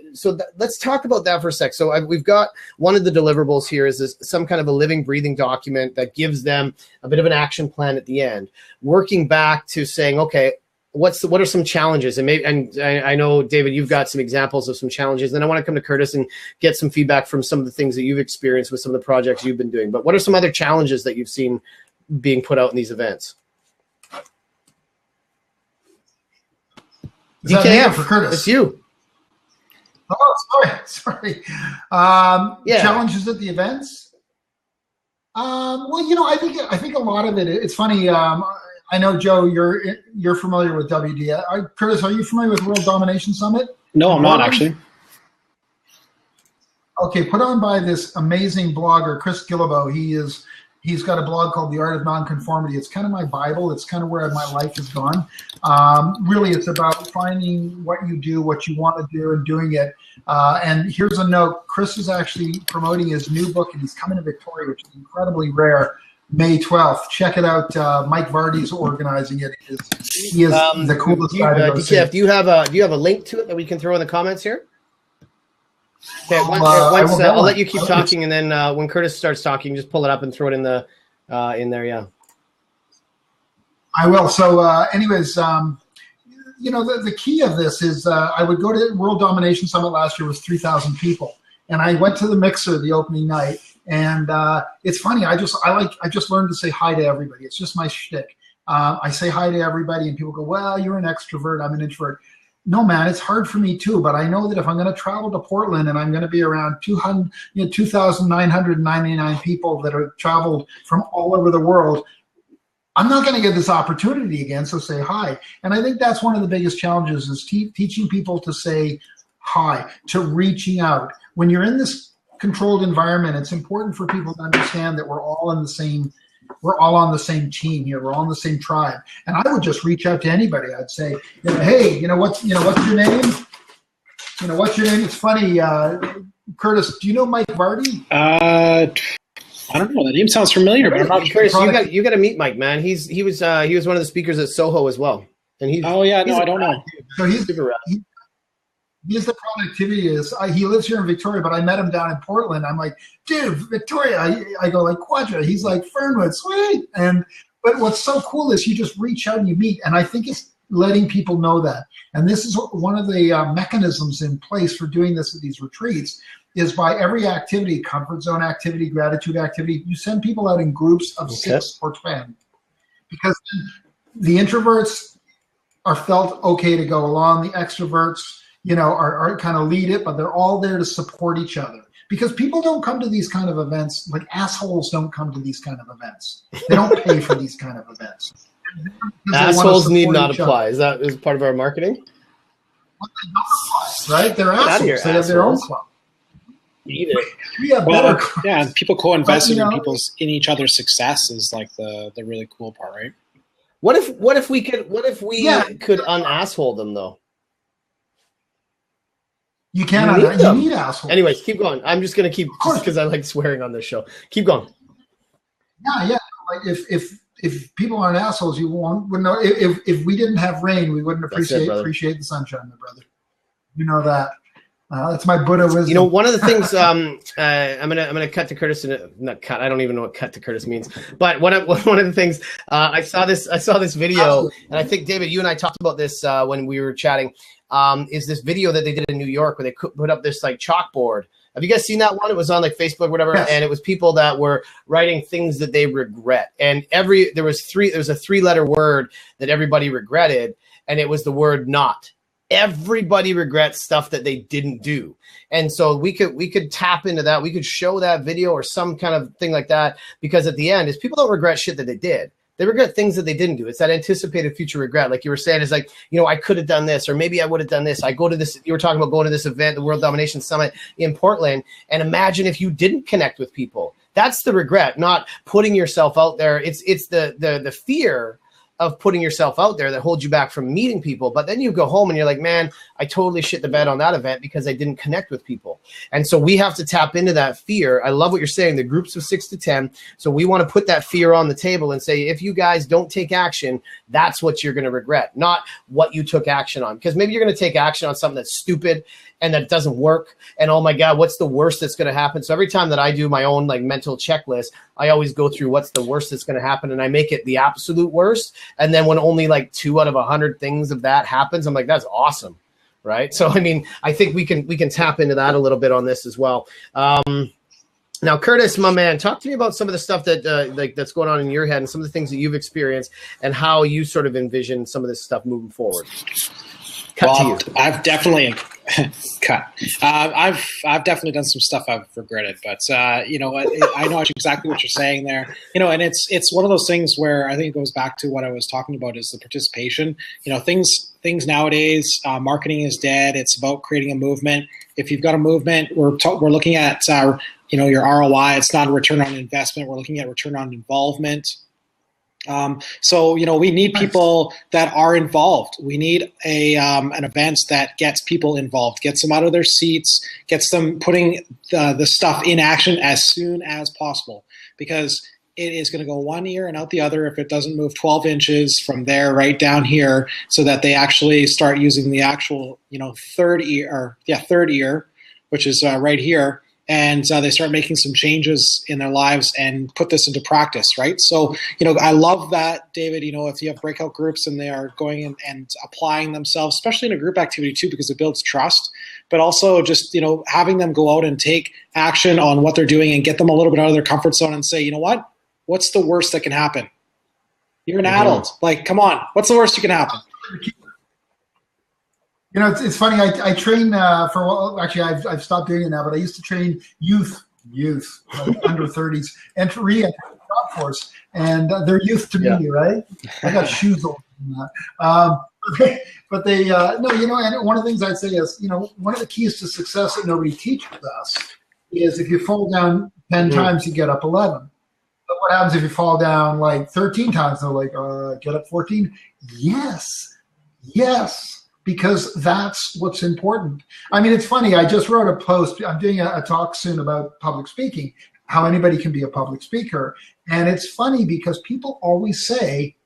let's talk about that for a sec. So we've got one of the deliverables here is some kind of a living, breathing document that gives them a bit of an action plan at the end, working back to saying, okay, what are some challenges? And I know, David, you've got some examples of some challenges. Then I want to come to Curtis and get some feedback from some of the things that you've experienced with some of the projects you've been doing. But what are some other challenges that you've seen being put out in these events? DKF, for Curtis. It's you. Oh, sorry. Challenges at the events. Well, I think a lot of it. It's funny. I know, Joe, you're familiar with WTF. Curtis, are you familiar with World Domination Summit? No, I'm not actually. Okay, put on by this amazing blogger, Chris Guillebeau. He's got a blog called The Art of Nonconformity. It's kind of my Bible. It's kind of where my life has gone. Really, it's about finding what you do, what you want to do, and doing it. And here's a note. Chris is actually promoting his new book, and he's coming to Victoria, which is incredibly rare, May 12th. Check it out. Mike Vardy's organizing it. He is the coolest guy to go see. DKF, do you have a link to it that we can throw in the comments here? Okay, I'll let you keep talking, and then when Curtis starts talking, just pull it up and throw it in the in there. Yeah, I will. So, anyways, you know, the key of this is I would go to World Domination Summit last year with 3,000 people, and I went to the Mixer the opening night, and it's funny. I just learned to say hi to everybody. It's just my shtick. I say hi to everybody, and people go, "Well, you're an extrovert. I'm an introvert." No, man, it's hard for me too, but I know that if I'm going to travel to Portland and I'm going to be around 2,999 people that are traveled from all over the world, I'm not going to get this opportunity again, so say hi. And I think that's one of the biggest challenges is teaching people to say hi, to reaching out. When you're in this controlled environment, it's important for people to understand that we're all on the same team here. We're all in the same tribe. And I would just reach out to anybody. I'd say, hey, what's your name? What's your name? It's funny, Curtis, do you know Mike Vardy? I don't know. That name sounds familiar, but I'm not curious. You got to meet Mike, man. He was one of the speakers at Soho as well. And I don't know. So he's the productivity he lives here in Victoria, but I met him down in Portland. I'm like, dude, Victoria. I go like Quadra. He's like Fernwood, sweet. But what's so cool is you just reach out and you meet. And I think it's letting people know that. And this is one of the mechanisms in place for doing this at these retreats is by every activity, comfort zone activity, gratitude activity, you send people out in groups of 6 or 10. Because the introverts are felt okay to go along. The extroverts, are kind of lead it, but they're all there to support each other. Because people don't come to these kind of events, like assholes don't come to these kind of events. They don't pay for these kind of events. Assholes need not apply. Is that part of our marketing? Well, they don't apply, right? They're assholes. They have their own club. Eat it. And people co-invest in each other's success is like the really cool part, right? What if we could un-asshole them though? You can't. You need assholes. Anyways, keep going. I'm just gonna keep because I like swearing on this show. Keep going. Yeah. Like if people aren't assholes, you wouldn't know. If we didn't have rain, we wouldn't appreciate the sunshine, my brother. You know that. That's my Buddha wisdom. One of the things I'm gonna cut to Curtis not cut. I don't even know what cut to Curtis means. But one of the things I saw this video, Absolutely. And I think David, you and I talked about this when we were chatting. Is this video that they did in New York where they put up this like chalkboard? Have you guys seen that one? It was on like Facebook, whatever, yes. And it was people that were writing things that they regret. And there was a 3-letter word that everybody regretted, and it was the word not. Everybody regrets stuff that they didn't do. And so we could tap into that. We could show that video or some kind of thing like that, because at the end is people don't regret shit that they did. They regret things that they didn't do. It's that anticipated future regret. Like you were saying, is like, I could have done this, or maybe I would have done this. I go to this, you were talking about going to this event, the World Domination Summit in Portland, and imagine if you didn't connect with people. That's the regret, not putting yourself out there. It's the fear of putting yourself out there that holds you back from meeting people. But then you go home and you're like, man, I totally shit the bed on that event because I didn't connect with people. And so we have to tap into that fear. I love what you're saying, the groups of 6 to 10. So we want to put that fear on the table and say, if you guys don't take action, that's what you're going to regret, not what you took action on. Because maybe you're going to take action on something that's stupid and that doesn't work. And oh my God, what's the worst that's going to happen? So every time that I do my own like mental checklist, I always go through what's the worst that's going to happen. And I make it the absolute worst. And then when only like 2 out of 100 things of that happens, I'm like, that's awesome. Right. So, I mean, I think we can tap into that a little bit on this as well. Now, Curtis, my man, talk to me about some of the stuff that that's going on in your head and some of the things that you've experienced and how you sort of envision some of this stuff moving forward. I've definitely Cut. I've definitely done some stuff I've regretted, but you know, I know exactly what you're saying there. You know, and it's one of those things where I think it goes back to what I was talking about is the participation. You know, things nowadays, marketing is dead. It's about creating a movement. If you've got a movement, we're looking at you know, your ROI. It's not a return on investment. We're looking at return on involvement. So, you know, we need people that are involved. We need an event that gets people involved, gets them out of their seats, gets them putting the stuff in action as soon as possible, because it is going to go one ear and out the other if it doesn't move 12 inches from there right down here, so that they actually start using the actual, you know, third ear, which is right here. And they start making some changes in their lives and put this into practice, right? So, you know, I love that, David, you know, if you have breakout groups and they are going in and applying themselves, especially in a group activity too, because it builds trust, but also just, you know, having them go out and take action on what they're doing and get them a little bit out of their comfort zone and say, you know what, what's the worst that can happen? You're an adult. Like, come on, what's the worst that can happen? You know, it's funny. I train for, well, actually, I've stopped doing it now, but I used to train youth, like under 30s, entry and job force, and they're youth to me, right? I got shoes older than that. But they, no, you know, and one of the things I'd say is, you know, one of the keys to success that nobody teaches us is if you fall down 10 times, you get up 11. But what happens if you fall down like 13 times? They're like, get up 14? Yes. Because that's what's important. I mean, it's funny. I just wrote a post. I'm doing a talk soon about public speaking, how anybody can be a public speaker. And it's funny because people always say,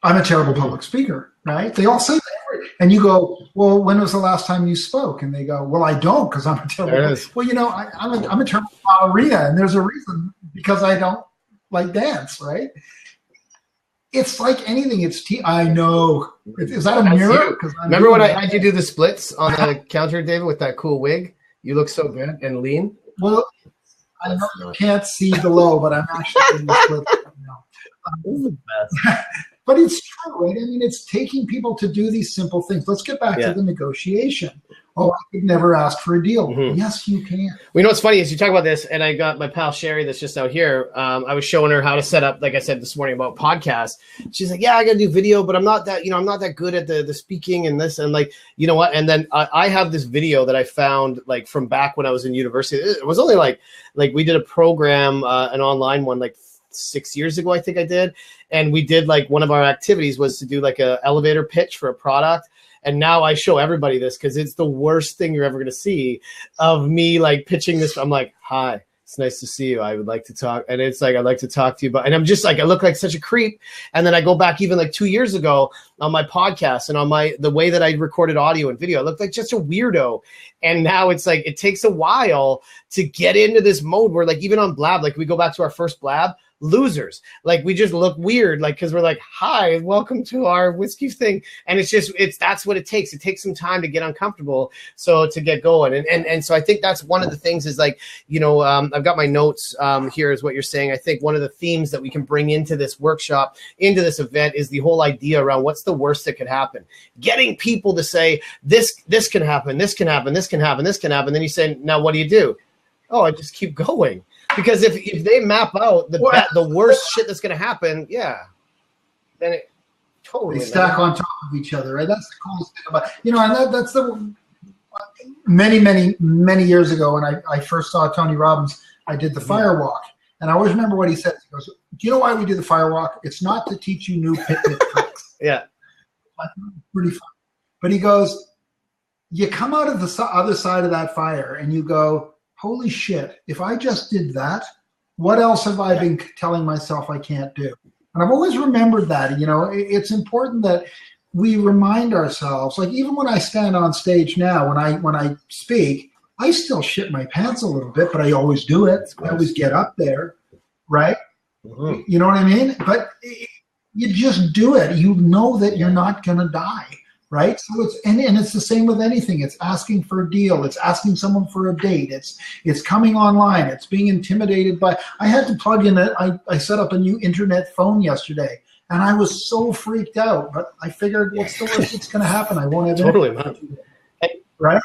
I'm a terrible public speaker, right? They all say that. And you go, well, when was the last time you spoke? And they go, well, I don't, because I'm a terrible. Well, you know, I'm a terrible ballerina, and there's a reason, because I don't like dance, right? It's like anything. I know. Is that a mirror? Remember when I had you do the splits on the counter, David, with that cool wig? You look so good and lean. Well, I know you can't see below, but I'm actually doing the splits right now. This is the best. But it's true, right? I mean, it's taking people to do these simple things. Let's get back to the negotiation. Oh, I could never ask for a deal. Yes, you can. Well, you know what's funny is you talk about this, and I got my pal Sherry that's just out here. I was showing her how to set up, like I said this morning about podcasts. She's like, yeah, I got to do video, but I'm not that, you know, I'm not that good at the speaking and this. And like, you know what? And then I have this video that I found like from back when I was in university. It was only like we did a program, an online one, like 6 years ago, I think I did. And we did like one of our activities was to do like a elevator pitch for a product. And now I show everybody this because it's the worst thing you're ever going to see of me like pitching this. I'm like, hi, it's nice to see you. I would like to talk. And it's like, I'd like to talk to you. And I'm just like, I look like such a creep. And then I go back even like 2 years ago on my podcast and on the way that I recorded audio and video, I looked like just a weirdo. And now it's like, it takes a while to get into this mode where like, even on Blab, like we go back to our first Blab, losers, like we just look weird, like because we're like, hi, welcome to our whiskey thing, and that's what it takes. It takes some time to get uncomfortable, so to get going, and so I think that's one of the things is like, you know, I've got my notes here is what you're saying. I think one of the themes that we can bring into this workshop, into this event, is the whole idea around what's the worst that could happen, getting people to say this can happen, this can happen, this can happen, this can happen. Then you say, now what do? Oh, I just keep going. Because if they map out the worst shit that's going to happen, then it totally they stack on top of each other, right? That's the coolest thing about, you know, and that's the many years ago when I first saw Tony Robbins, I did the fire walk, and I always remember what he said. He goes, "Do you know why we do the fire walk? It's not to teach you new picnic tricks." Yeah, pretty fun. But he goes, you come out of the other side of that fire, and you go, holy shit, if I just did that, what else have I been telling myself I can't do? And I've always remembered that, you know, it's important that we remind ourselves, like even when I stand on stage now, when I speak, I still shit my pants a little bit, but I always do it. I always get up there, right? Mm-hmm. You know what I mean? But you just do it. You know that you're not going to die. Right. So it's the same with anything. It's asking for a deal. It's asking someone for a date. It's coming online. It's being intimidated by. I had to plug in I set up a new internet phone yesterday, and I was so freaked out. But I figured, what's the worst that's going to happen? I won't have totally, man. right?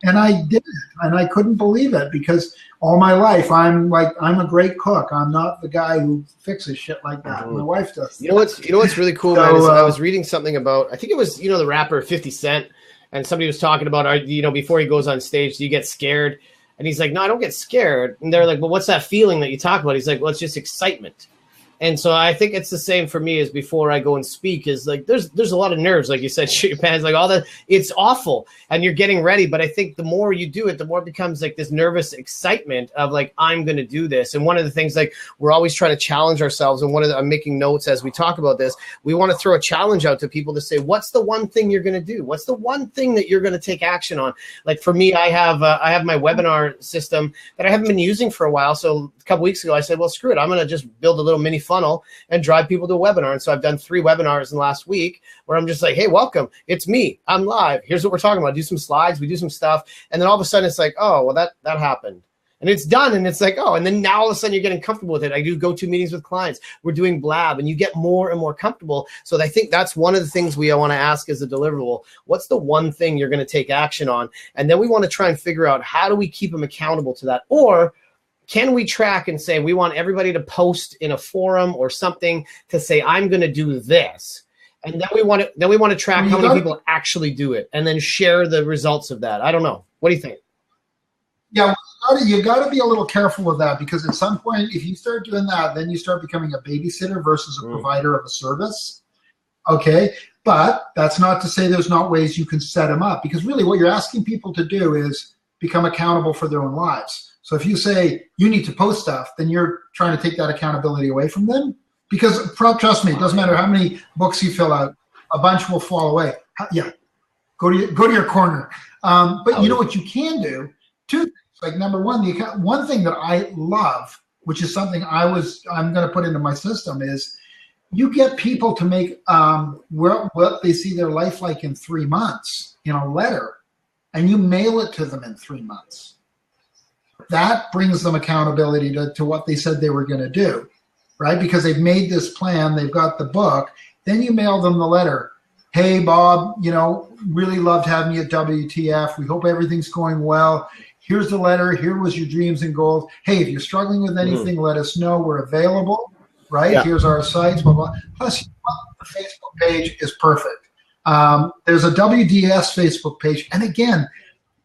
And I did it, and I couldn't believe it because all my life I'm a great cook. I'm not the guy who fixes shit like that. My wife does. You know what's really cool, man, is I was reading something about, I think it was, the rapper 50 Cent, and somebody was talking about, before he goes on stage, do you get scared? And he's like, no, I don't get scared. And they're like, well, what's that feeling that you talk about? He's like, well, it's just excitement. And so I think it's the same for me as before I go and speak is like, there's a lot of nerves, like you said, shit your pants, like all that. It's awful. And you're getting ready. But I think the more you do it, the more it becomes like this nervous excitement of like, I'm going to do this. And one of the things, like, we're always trying to challenge ourselves. And I'm making notes as we talk about this. We want to throw a challenge out to people to say, what's the one thing you're going to do? What's the one thing that you're going to take action on? Like for me, I have my webinar system that I haven't been using for a while. So a couple weeks ago, I said, well, screw it. I'm going to just build a little mini funnel and drive people to a webinar. And so I've done 3 webinars in the last week where I'm just like, hey, welcome. It's me. I'm live. Here's what we're talking about. Do some slides. We do some stuff. And then all of a sudden it's like, oh, well, that happened. And it's done. And it's like, oh, and then now all of a sudden you're getting comfortable with it. I do go-to meetings with clients. We're doing Blab, and you get more and more comfortable. So I think that's one of the things we want to ask as a deliverable. What's the one thing you're going to take action on? And then we want to try and figure out, how do we keep them accountable to that? Or can we track and say, we want everybody to post in a forum or something to say, I'm going to do this. And then we want to track how many people actually do it and then share the results of that. I don't know. What do you think? Yeah, you got to be a little careful with that, because at some point, if you start doing that, then you start becoming a babysitter versus a provider of a service. Okay, but that's not to say there's not ways you can set them up, because really what you're asking people to do is become accountable for their own lives. So if you say you need to post stuff, then you're trying to take that accountability away from them. Because trust me, it doesn't matter how many books you fill out, a bunch will fall away. Yeah, go to your corner. But you know what you can do? 2 things. Like number one, one thing that I love, which is something I'm going to put into my system, is you get people to make what they see their life like in 3 months in a letter, and you mail it to them in 3 months. That brings them accountability to what they said they were going to do, right? Because they've made this plan, they've got the book. Then you mail them the letter. Hey, Bob, really loved having you at WTF. We hope everything's going well. Here's the letter. Here was your dreams and goals. Hey, if you're struggling with anything, let us know. We're available, right? Yeah. Here's our sites, blah, blah. Plus, the Facebook page is perfect. There's a WDS Facebook page. And again,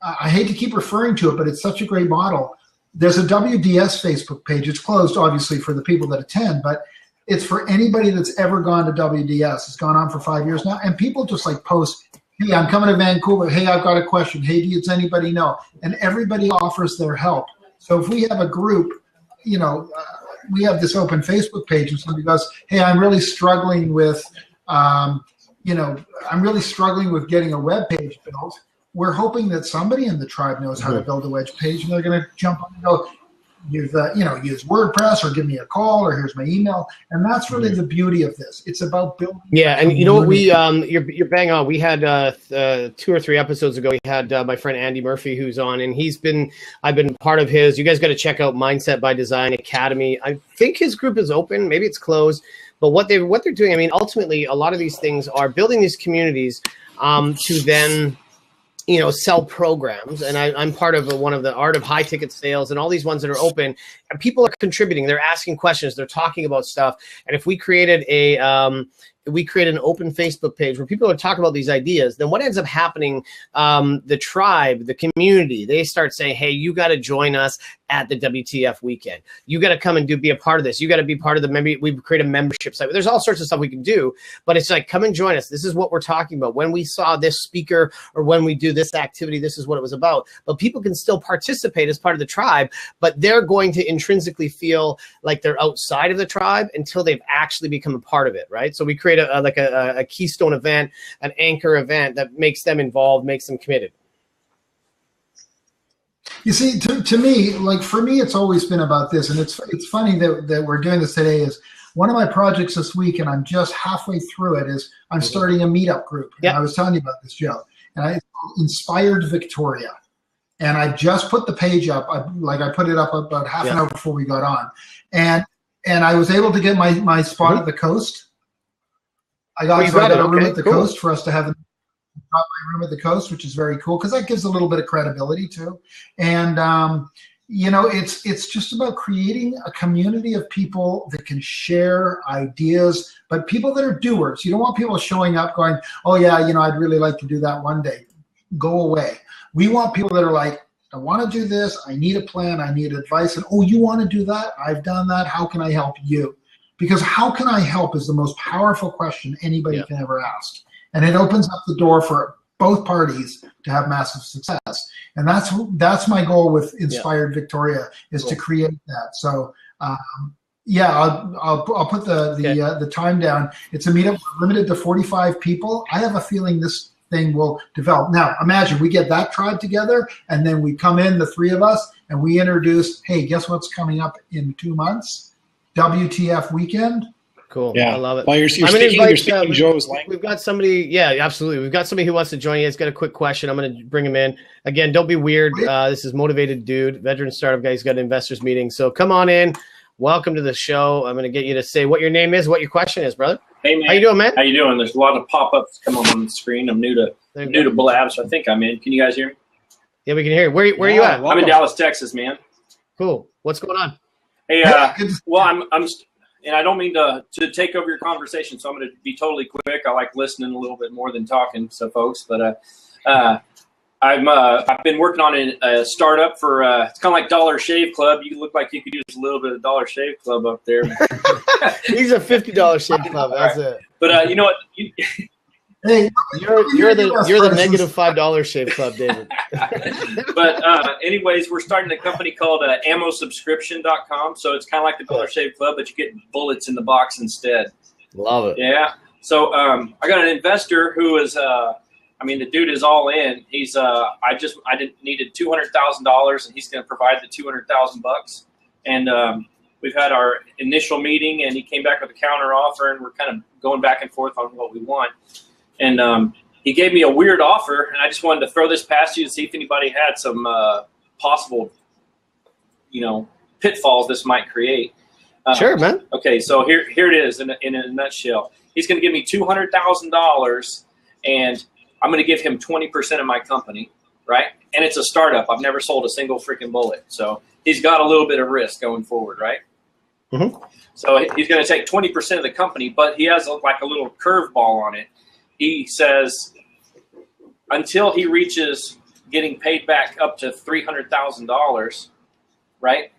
I hate to keep referring to it, but it's such a great model. There's a WDS Facebook page. It's closed, obviously, for the people that attend, but it's for anybody that's ever gone to WDS. It's gone on for 5 years now. And people just like post, hey, I'm coming to Vancouver. Hey, I've got a question. Hey, does anybody know? And everybody offers their help. So if we have a group, we have this open Facebook page and somebody goes, hey, I'm really struggling with, I'm really struggling with getting a web page built. We're hoping that somebody in the tribe knows how to build a web page, and they're going to jump on and go, use WordPress, or give me a call, or here's my email. And that's really the beauty of this. It's about building. Yeah, and you know what, you're bang on. We had 2 or 3 episodes ago, we had my friend Andy Murphy, who's on, and I've been part of his. You guys got to check out Mindset by Design Academy. I think his group is open, maybe it's closed, but what they're doing, I mean, ultimately, a lot of these things are building these communities to then sell programs. And I'm part of one of the Art of High Ticket Sales, and all these ones that are open, and people are contributing. They're asking questions. They're talking about stuff. And if we created an open Facebook page where people are talking about these ideas, then what ends up happening, the tribe, the community, they start saying, hey, you got to join us at the WTF weekend. You got to come and be a part of this. You got to be part of maybe we create a membership site. There's all sorts of stuff we can do, but it's like, come and join us. This is what we're talking about. When we saw this speaker, or when we do this activity, this is what it was about. But people can still participate as part of the tribe, but they're going to intrinsically feel like they're outside of the tribe until they've actually become a part of it, right? So we create a keystone event, an anchor event that makes them involved, makes them committed. You see, to me, like for me, it's always been about this, and it's funny that we're doing this today. Is one of my projects this week, and I'm just halfway through it, is I'm starting a meetup group. Yep. And I was telling you about this, Joe, and it's called Inspired Victoria, and I just put the page up. I put it up about half an hour before we got on, and I was able to get my spot at the coast. I got a room at the coast for us to have got my room at the Coast, which is very cool because that gives a little bit of credibility too. And it's just about creating a community of people that can share ideas, but people that are doers. You don't want people showing up going, oh yeah, I'd really like to do that one day. Go away. We want people that are like, I want to do this. I need a plan. I need advice. And oh, you want to do that? I've done that. How can I help you? Because how can I help is the most powerful question anybody can ever ask. And it opens up the door for both parties to have massive success. And that's my goal with Inspired Victoria, is to create that. So I'll put the time down. It's a meetup limited to 45 people. I have a feeling this thing will develop. Now imagine we get that tribe together, and then we come in, the three of us, and we introduce, hey, guess what's coming up in 2 months? WTF weekend. Cool. Yeah, I love it. Well, you're speaking Joe's language. We've got somebody. Yeah, absolutely. We've got somebody who wants to join you. He's got a quick question. I'm going to bring him in. Again, don't be weird. This is Motivated Dude, veteran startup guy. He's got an investors meeting. So come on in. Welcome to the show. I'm going to get you to say what your name is, what your question is, brother. Hey, man. How you doing, man? How you doing? There's a lot of pop-ups coming on the screen. I'm new to Blab, so I think I'm in. Can you guys hear me? Yeah, we can hear you. Where are you at? I'm in Dallas, Texas, man. Cool. What's going on? Hey, well, I'm and I don't mean to take over your conversation, so I'm going to be totally quick. I like listening a little bit more than talking, so folks. But I've been working on a startup for it's kind of like Dollar Shave Club. You look like you could use a little bit of Dollar Shave Club up there. He's a $50 Shave Club. That's it. But you know what? Hey, you're the negative $5 Shave Club, David. But anyways, we're starting a company called ammosubscription.com. So it's kind of like the Dollar Shave Club, but you get bullets in the box instead. Love it. Yeah. So I got an investor who is, the dude is all in. He's needed $200,000, and he's going to provide the $200,000. And we've had our initial meeting, and he came back with a counter offer, and we're kind of going back and forth on what we want. And he gave me a weird offer, and I just wanted to throw this past you to see if anybody had some possible, pitfalls this might create. Sure, man. Okay, so here it is in a nutshell. He's going to give me $200,000, and I'm going to give him 20% of my company, right? And it's a startup. I've never sold a single freaking bullet, so he's got a little bit of risk going forward, right? Mm-hmm. So he's going to take 20% of the company, but he has like a little curveball on it. He says until he reaches getting paid back up to $300,000, right?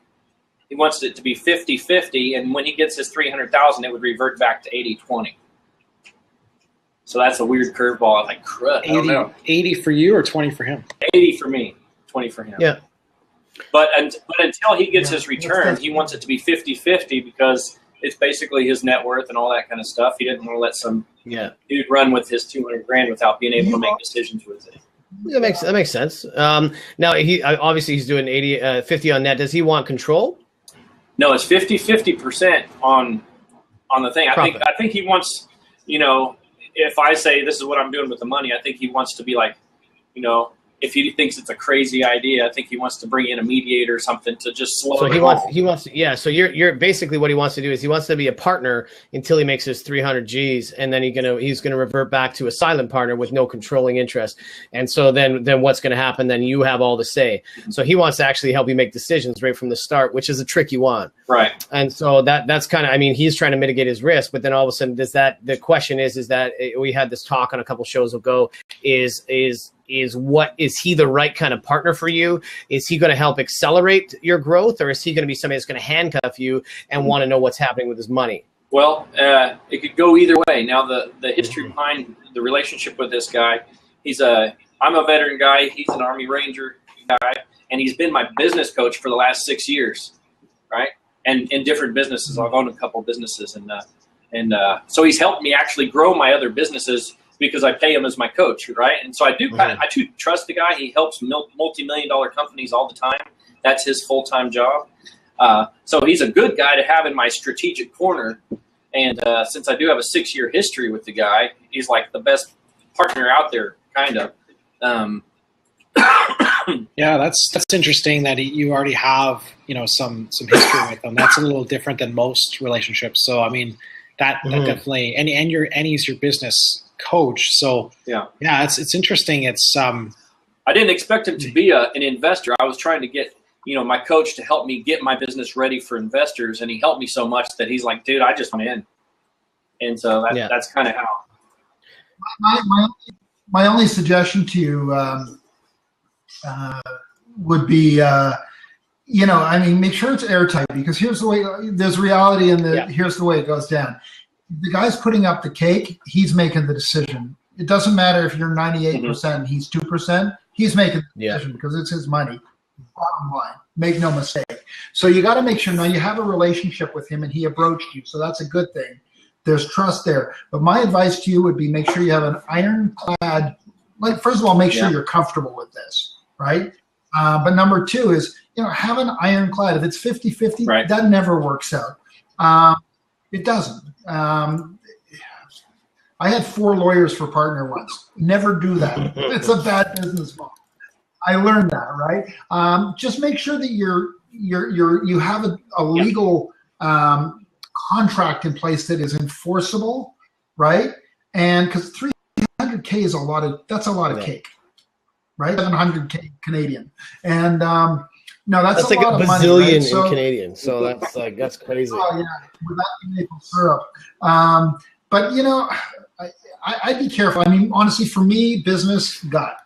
He wants it to be 50-50, and when he gets his $300,000, it would revert back to 80-20. So that's a weird curveball. I'm like, crud, I don't know. 80 for you or 20 for him? 80 for me, 20 for him. Yeah. But until he gets his return, he wants it to be 50-50 because it's basically his net worth and all that kind of stuff. He didn't want to let some dude run with his $200,000 without being able to make decisions with it. That makes sense. Now he obviously he's doing 50 on net. Does he want control? No, it's 50% on the thing. I think he wants, if I say this is what I'm doing with the money, I think he wants to be like, if he thinks it's a crazy idea, I think he wants to bring in a mediator or something to just slow it down. He wants to, yeah. So you're basically what he wants to do is he wants to be a partner until he makes his 300 G's, and then he's gonna revert back to a silent partner with no controlling interest. And so then what's gonna happen? Then you have all the say. So he wants to actually help you make decisions right from the start, which is a trick you want. Right. And so that's kind of, he's trying to mitigate his risk, but then all of a sudden the question is that we had this talk on a couple shows ago is he the right kind of partner for you? Is he going to help accelerate your growth, or is he going to be somebody that's going to handcuff you and want to know what's happening with his money? Well, it could go either way. Now, the history behind the relationship with this guy, I'm a veteran guy. He's an Army Ranger guy, and he's been my business coach for the last 6 years, right? And in different businesses. I've owned a couple businesses, and so he's helped me actually grow my other businesses because I pay him as my coach, right? And so I do trust the guy. He helps multi-million-dollar companies all the time. That's his full-time job. So he's a good guy to have in my strategic corner. And since I do have a 6-year history with the guy, he's like the best partner out there, kind of. Yeah, that's interesting that you already have some history with him. That's a little different than most relationships. So that definitely and he's your business coach. So yeah, it's interesting. It's I didn't expect him to be an investor. I was trying to get, my coach to help me get my business ready for investors, and he helped me so much that he's like, dude, I just went in. And so that's kind of how. My only suggestion to you would be, make sure it's airtight, because here's the way, there's reality and here's the way it goes down. The guy's putting up the cake, he's making the decision. It doesn't matter if you're 98% and he's 2%, he's making the decision because it's his money. Bottom line, make no mistake. So you got to make sure now you have a relationship with him and he approached you. So that's a good thing. There's trust there. But my advice to you would be make sure you have an ironclad, first of all, make sure you're comfortable with this, right? But number two is, have an ironclad. If it's 50-50, that never works out. It doesn't. I had 4 lawyers for partner once. Never do that. It's a bad business model. I learned that, right? Just make sure that you have a legal contract in place that is enforceable, right? And because $300K is a lot of cake, right? $700K Canadian, and no, that's like a lot a of money, bazillion right? So, in Canadian. So that's crazy. Oh yeah, without the maple syrup. But I'd be careful. I mean, honestly, for me, business gut.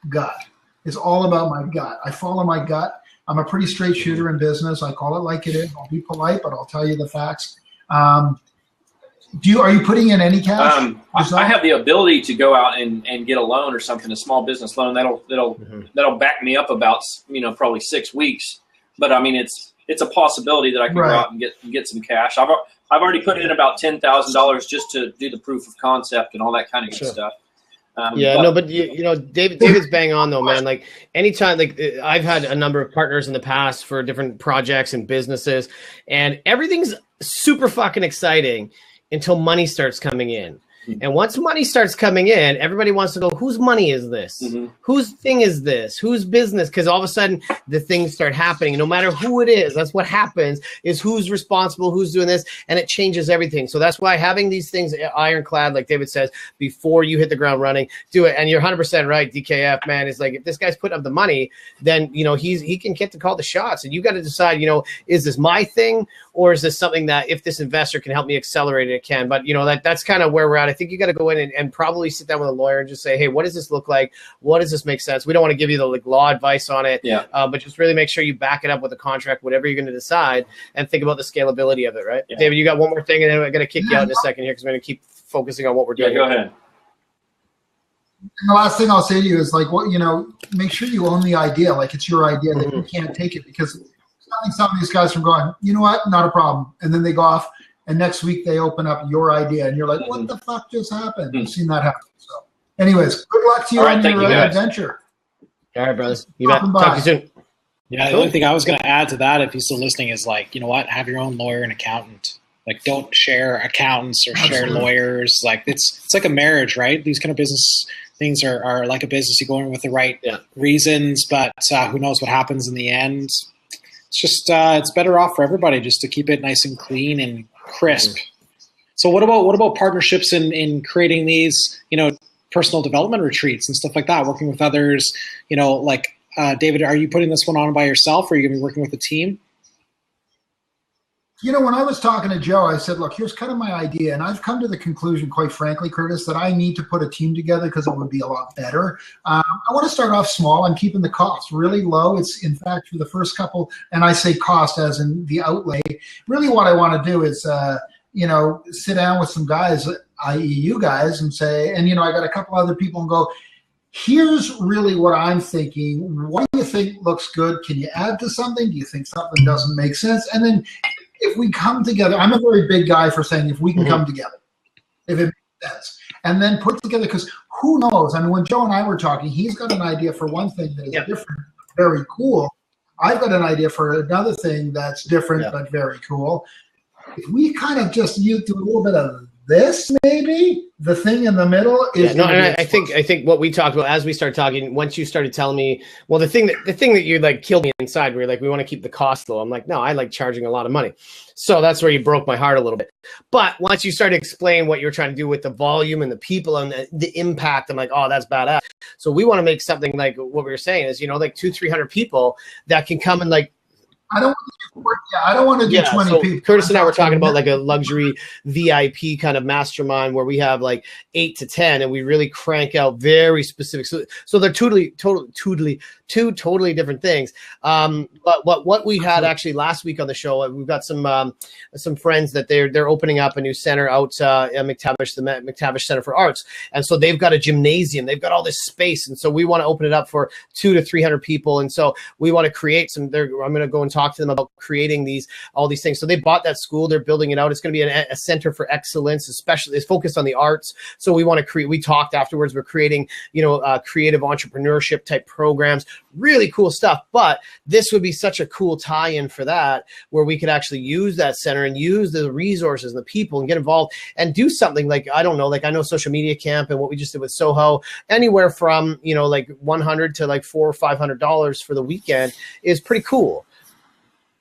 It's all about my gut. I follow my gut. I'm a pretty straight shooter in business. I call it like it is. I'll be polite, but I'll tell you the facts. Are you putting in any cash? I have the ability to go out and get a loan or something, a small business loan that'll back me up about probably 6 weeks. But I mean, it's a possibility that I can go out and get some cash. I've already put in about $10,000 just to do the proof of concept and all that kind of good stuff. But David's bang on though, man. Like anytime, I've had a number of partners in the past for different projects and businesses, and everything's super fucking exciting until money starts coming in. And once money starts coming in, everybody wants to go, whose money is this? Whose thing is this? Whose business? Because all of a sudden the things start happening. No matter who it is, that's what happens, is who's responsible, who's doing this, and it changes everything. So that's why having these things ironclad, like David says, before you hit the ground running, do it. And you're 100% right, DKF, man. It's like, if this guy's putting up the money, then, he can get to call the shots. And you got to decide, is this my thing, or is this something that if this investor can help me accelerate it, it can. But, that's kind of where we're at. I think you got to go in and probably sit down with a lawyer and just say, hey, what does this look like? What does this make sense? We don't want to give you the law advice on it, but just really make sure you back it up with a contract, whatever you're going to decide, and think about the scalability of it, right? Yeah. David, you got one more thing, and then I'm going to kick you out in a second here because we're going to keep focusing on what we're doing. Yeah, go ahead. And the last thing I'll say to you is make sure you own the idea. Like it's your idea, that you can't take it, because stopping some of these guys from going, you know what, not a problem. And then they go off, and next week they open up your idea, and you're like, what the fuck just happened? I've seen that happen. So anyways, good luck to you on your adventure. All right, brothers. You bet. Talk to you soon. Yeah, the only thing I was going to add to that, if he's still listening, is have your own lawyer and accountant. Don't share accountants or share lawyers. It's like a marriage, right? These kind of business things are like a business. You go in with the right reasons, but who knows what happens in the end. It's just it's better off for everybody just to keep it nice and clean and crisp. So what about partnerships in creating these, personal development retreats and stuff like that, working with others, David, are you putting this one on by yourself, or are you going to be working with a team? When I was talking to Joe, I said, look, here's kind of my idea. And I've come to the conclusion, quite frankly, Curtis, that I need to put a team together because it would be a lot better. I want to start off small. I'm keeping the costs really low. It's, in fact, for the first couple, and I say cost as in the outlay, really what I want to do is, sit down with some guys, i.e. you guys, and say, and, I got a couple other people, and go, here's really what I'm thinking. What do you think looks good? Can you add to something? Do you think something doesn't make sense? And then if we come together, I'm a very big guy for saying if we can come together, if it makes sense, and then put together, because who knows? I mean, when Joe and I were talking, he's got an idea for one thing that is different, very cool. I've got an idea for another thing that's different, but very cool. If we kind of just do a little bit of this, maybe the thing in the middle is. Yeah, no, and I think what we talked about as we started talking, once you started telling me, well, the thing that you like killed me inside, where you're like, we want to keep the cost low. I'm like, no, I like charging a lot of money. So that's where you broke my heart a little bit. But once you started explaining what you're trying to do with the volume and the people and the impact, I'm like, oh, that's badass. So we want to make something like what we were saying is, like 200-300 people that can come and like. I don't want to do 20 people. Curtis and I were talking about like a luxury VIP kind of mastermind where we have like 8 to 10 and we really crank out very specific. So they're two totally different things. But what we had actually last week on the show, we've got some friends that they're opening up a new center out at McTavish, the McTavish Center for Arts. And so they've got a gymnasium, they've got all this space. And so we want to open it up for 200 to 300 people. And so we want to create I'm going to go and talk to them about creating all these things. So they bought that school, they're building it out. It's going to be a center for excellence, especially it's focused on the arts. So we want to create, we talked afterwards, we're creating, creative entrepreneurship type programs, really cool stuff. But this would be such a cool tie-in for that, where we could actually use that center and use the resources and the people and get involved and do something like, I don't know, like I know Social Media Camp and what we just did with Soho, anywhere from, like $100 to like $400 or $500 for the weekend is pretty cool.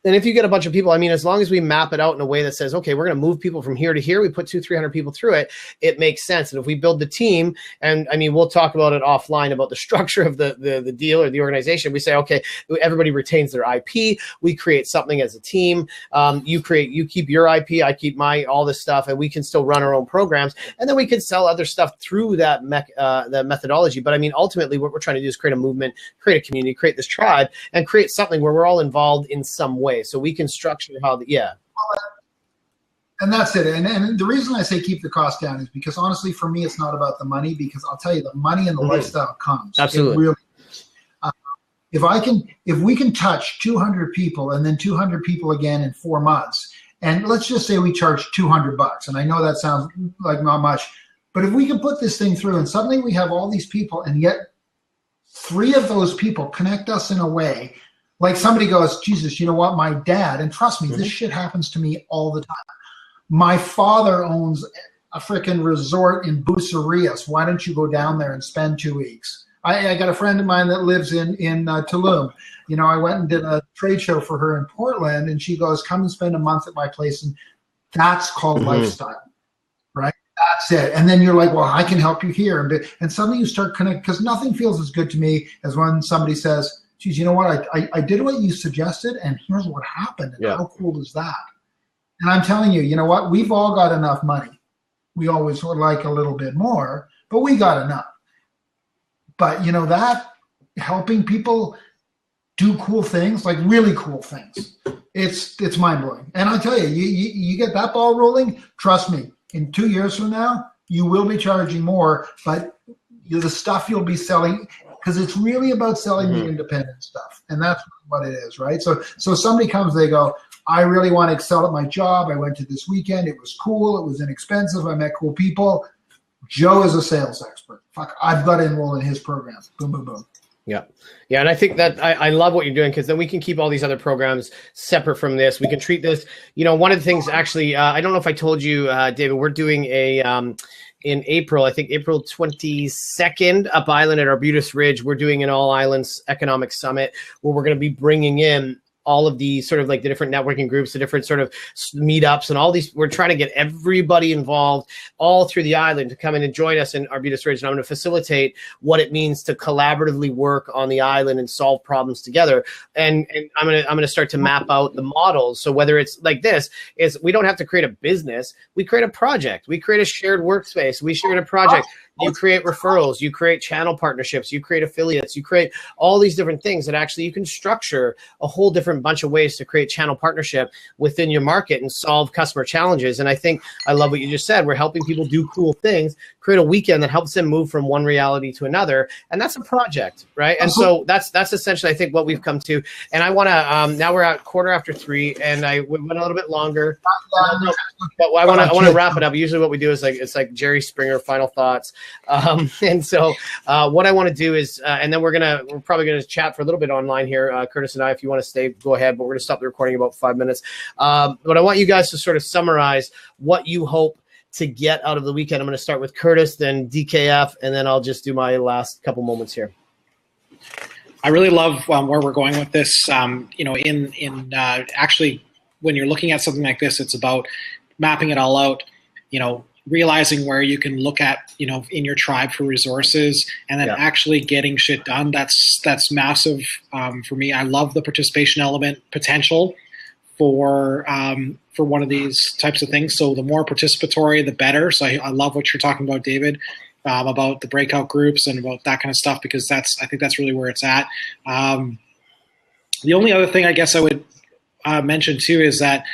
And if you get a bunch of people, I mean, as long as we map it out in a way that says, okay, we're going to move people from here to here, we put 200-300 people through it, it makes sense. And if we build the team, and I mean, we'll talk about it offline about the structure of the deal or the organization. We say, okay, everybody retains their IP. We create something as a team. You keep your IP, I keep all this stuff, and we can still run our own programs. And then we can sell other stuff through that methodology. But I mean, ultimately, what we're trying to do is create a movement, create a community, create this tribe, and create something where we're all involved in some way. So we can structure and that's it. And the reason I say keep the cost down is because honestly, for me, it's not about the money, because I'll tell you, the money and the lifestyle comes. Absolutely. It really is. If we can touch 200 people and then 200 people again in 4 months, and let's just say we charge $200, and I know that sounds like not much, but if we can put this thing through and suddenly we have all these people, and yet 3 of those people connect us in a way. Like somebody goes, Jesus, you know what? My dad, and trust me, this shit happens to me all the time. My father owns a freaking resort in Bucerias. Why don't you go down there and spend 2 weeks? I got a friend of mine that lives in Tulum. I went and did a trade show for her in Portland, and she goes, come and spend a month at my place. And that's called lifestyle, right? That's it. And then you're like, well, I can help you here. And suddenly you start connecting, because nothing feels as good to me as when somebody says, geez, you know what? I did what you suggested, and here's what happened. And how cool is that? And I'm telling you, you know what? We've all got enough money. We always would like a little bit more, but we got enough. But that helping people do cool things, like really cool things, it's mind blowing. And I tell you, you get that ball rolling. Trust me, in 2 years from now, you will be charging more, but the stuff you'll be selling. Because it's really about selling the independent stuff. And that's what it is, right? So somebody comes, they go, I really want to excel at my job. I went to this weekend. It was cool. It was inexpensive. I met cool people. Joe is a sales expert. Fuck, I've got to enroll in his program. Boom, boom, boom. Yeah. And I think that I love what you're doing, because then we can keep all these other programs separate from this. We can treat this, one of the things actually, I don't know if I told you, David, we're doing in April, I think April 22nd, up island at Arbutus Ridge, we're doing an all islands economic summit where we're going to be bringing in all of the sort of like the different networking groups, the different sort of meetups and all these. We're trying to get everybody involved all through the island to come in and join us in Arbutus Ridge. And I'm going to facilitate what it means to collaboratively work on the island and solve problems together. And I'm going to start to map out the models. So whether it's like this, is we don't have to create a business. We create a project. We create a shared workspace. We share a project. You create referrals, you create channel partnerships, you create affiliates, you create all these different things that actually you can structure a whole different bunch of ways to create channel partnership within your market and solve customer challenges. And I think I love what you just said. We're helping people do cool things, create a weekend that helps them move from one reality to another. And that's a project, right? And so that's essentially, I think, what we've come to. And I want to, now we're at 3:15, and we went a little bit longer. But I want to wrap it up. Usually what we do is it's like Jerry Springer, final thoughts. And so what I want to do is, and then we're probably gonna chat for a little bit online here, Curtis and I. If you want to stay, go ahead. But we're gonna stop the recording in about 5 minutes. But I want you guys to sort of summarize what you hope to get out of the weekend. I'm going to start with Curtis, then DKF, and then I'll just do my last couple moments here. I really love where we're going with this. Actually, when you're looking at something like this, it's about mapping it all out, realizing where you can look at, in your tribe for resources, and then actually getting shit done. That's massive for me. I love the participation element potential for one of these types of things. So the more participatory, the better. So I love what you're talking about, David. About the breakout groups and about that kind of stuff, because I think that's really where it's at. The only other thing I guess I would mention too is that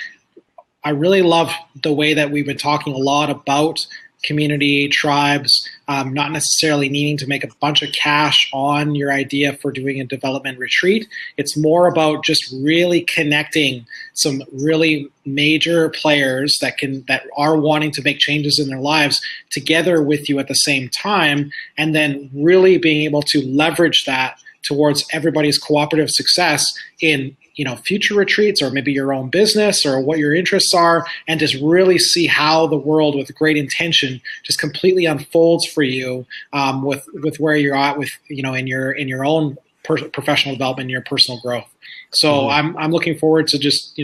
I really love the way that we've been talking a lot about community, tribes, not necessarily needing to make a bunch of cash on your idea for doing a development retreat. It's more about just really connecting some really major players that are wanting to make changes in their lives together with you at the same time, and then really being able to leverage that towards everybody's cooperative success in future retreats, or maybe your own business, or what your interests are, and just really see how the world with great intention just completely unfolds for you with where you're at with in your own professional development, your personal growth. So I'm looking forward to just